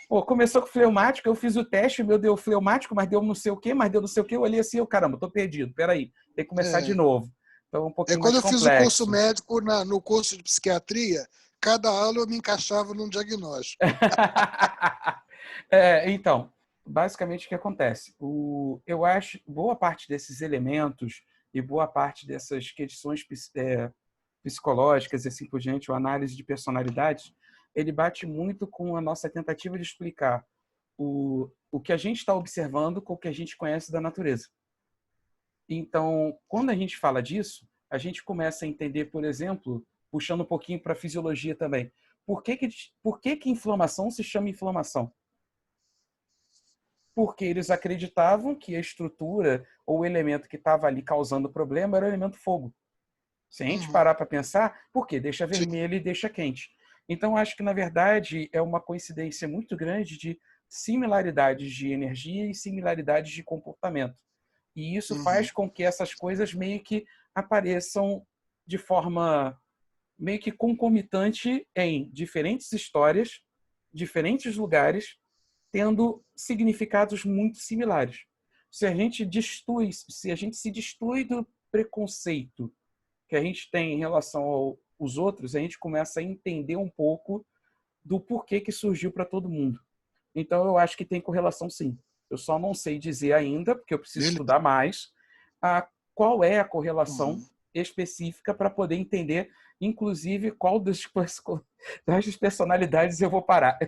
Pô, começou com fleumático, eu fiz o teste, meu deu fleumático, mas deu não sei o quê, eu olhei assim, caramba, tô perdido, peraí, tem que começar de novo. Então, um pouquinho Quando mais eu fiz o curso complexo. médico no curso de psiquiatria, cada aula eu me encaixava num diagnóstico. Então, basicamente o que acontece? Eu acho boa parte desses elementos e boa parte dessas questões psicológicas e assim por diante, ou análise de personalidades, ele bate muito com a nossa tentativa de explicar o que a gente está observando com o que a gente conhece da natureza. Então, quando a gente fala disso, a gente começa a entender, por exemplo, puxando um pouquinho para a fisiologia também, por que inflamação se chama inflamação? Porque eles acreditavam que a estrutura ou o elemento que estava ali causando o problema era o elemento fogo. Se a gente parar para pensar, por quê? Deixa vermelho e deixa quente. Então, acho que, na verdade, é uma coincidência muito grande de similaridades de energia e similaridades de comportamento. E isso faz com que essas coisas meio que apareçam de forma meio que concomitante em diferentes histórias, diferentes lugares, tendo significados muito similares. Se a gente se destui do preconceito que a gente tem em relação aos outros, a gente começa a entender um pouco do porquê que surgiu para todo mundo. Então, eu acho que tem correlação, sim. Eu só não sei dizer ainda, porque eu preciso estudar mais, qual é a correlação específica para poder entender, inclusive, qual das personalidades eu vou parar.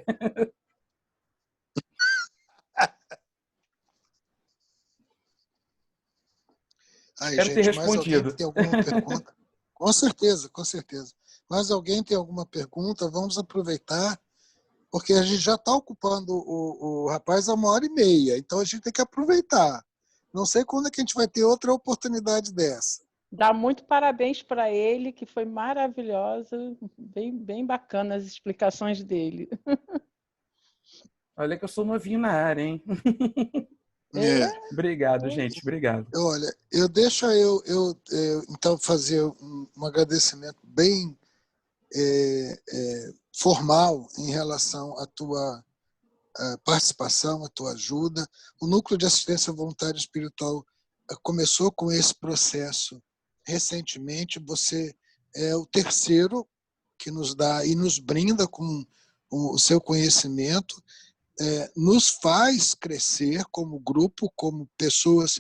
Espero ter Mais alguém respondido. tem alguma pergunta? Com certeza, com certeza. Mais alguém tem alguma pergunta? Vamos aproveitar, porque a gente já está ocupando o rapaz há 1h30, então a gente tem que aproveitar. Não sei quando é que a gente vai ter outra oportunidade dessa. Dá muito parabéns para ele, que foi maravilhosa, bem, bem bacana as explicações dele. Olha que eu sou novinho na área, hein? Obrigado, gente. Obrigado. Olha, deixa eu então fazer um agradecimento bem formal em relação à tua participação, à tua ajuda. O Núcleo de Assistência Voluntária Espiritual começou com esse processo recentemente. Você é o terceiro que nos dá e nos brinda com o seu conhecimento, nos faz crescer como grupo, como pessoas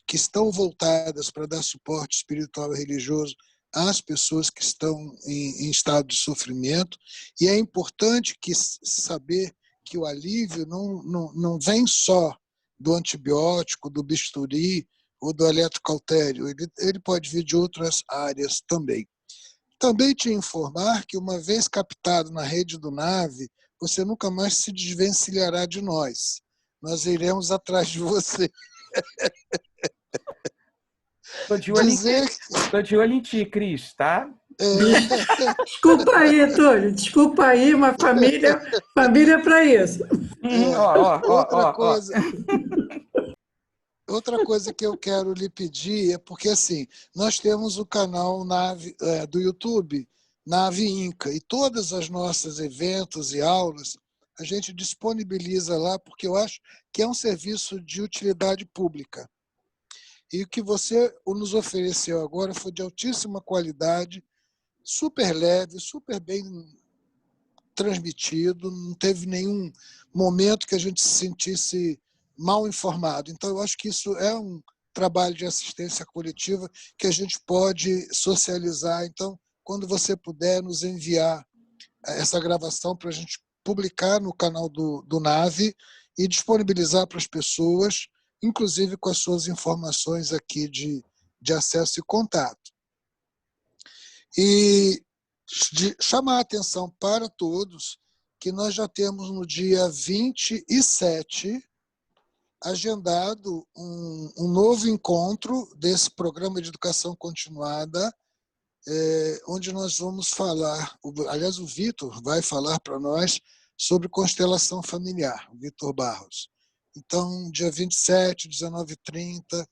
que estão voltadas para dar suporte espiritual e religioso às pessoas que estão em estado de sofrimento. E é importante saber que o alívio não vem só do antibiótico, do bisturi ou do eletrocautério, ele pode vir de outras áreas também. Também te informar que, uma vez captado na rede do NAVE, você nunca mais se desvencilhará de nós. Nós iremos atrás de você. Tô de olho em ti, Cris, tá? Desculpa aí, Túlio. Desculpa aí, mas família é para isso. Outra coisa que eu quero lhe pedir é porque, assim, nós temos o canal do YouTube, Nave Inca, e todas as nossas eventos e aulas a gente disponibiliza lá, porque eu acho que é um serviço de utilidade pública. E o que você nos ofereceu agora foi de altíssima qualidade, super leve, super bem transmitido, não teve nenhum momento que a gente se sentisse mal informado. Então, eu acho que isso é um trabalho de assistência coletiva que a gente pode socializar. Então, quando você puder nos enviar essa gravação para a gente publicar no canal do NAVE e disponibilizar para as pessoas, inclusive com as suas informações aqui de acesso e contato. E de chamar a atenção para todos que nós já temos no dia 27 agendado um novo encontro desse programa de educação continuada, onde nós vamos falar, aliás, o Vitor vai falar para nós sobre constelação familiar, o Vitor Barros. Então, dia 27, 19h30,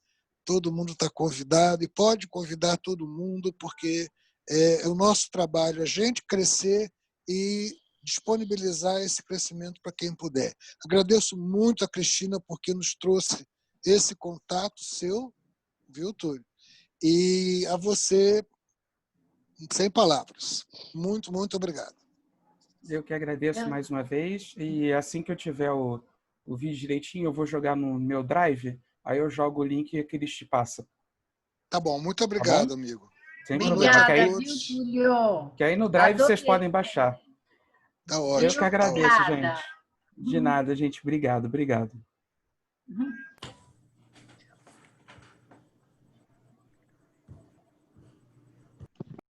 todo mundo está convidado, e pode convidar todo mundo, porque é o nosso trabalho a gente crescer e disponibilizar esse crescimento para quem puder. Agradeço muito a Cristina porque nos trouxe esse contato seu, viu, Túlio? E a você, sem palavras. Muito, muito obrigado. Eu que agradeço mais uma vez, e assim que eu tiver o vídeo direitinho, eu vou jogar no meu Drive, aí eu jogo o link e que eles te passam. Tá bom, muito obrigado, amigo. Sem Obrigada, problema. viu, Túlio? Que aí no Drive Adorei. vocês podem baixar. Tá ótimo. Eu que agradeço, Obrigada. gente. De nada, gente. Obrigado. Uhum.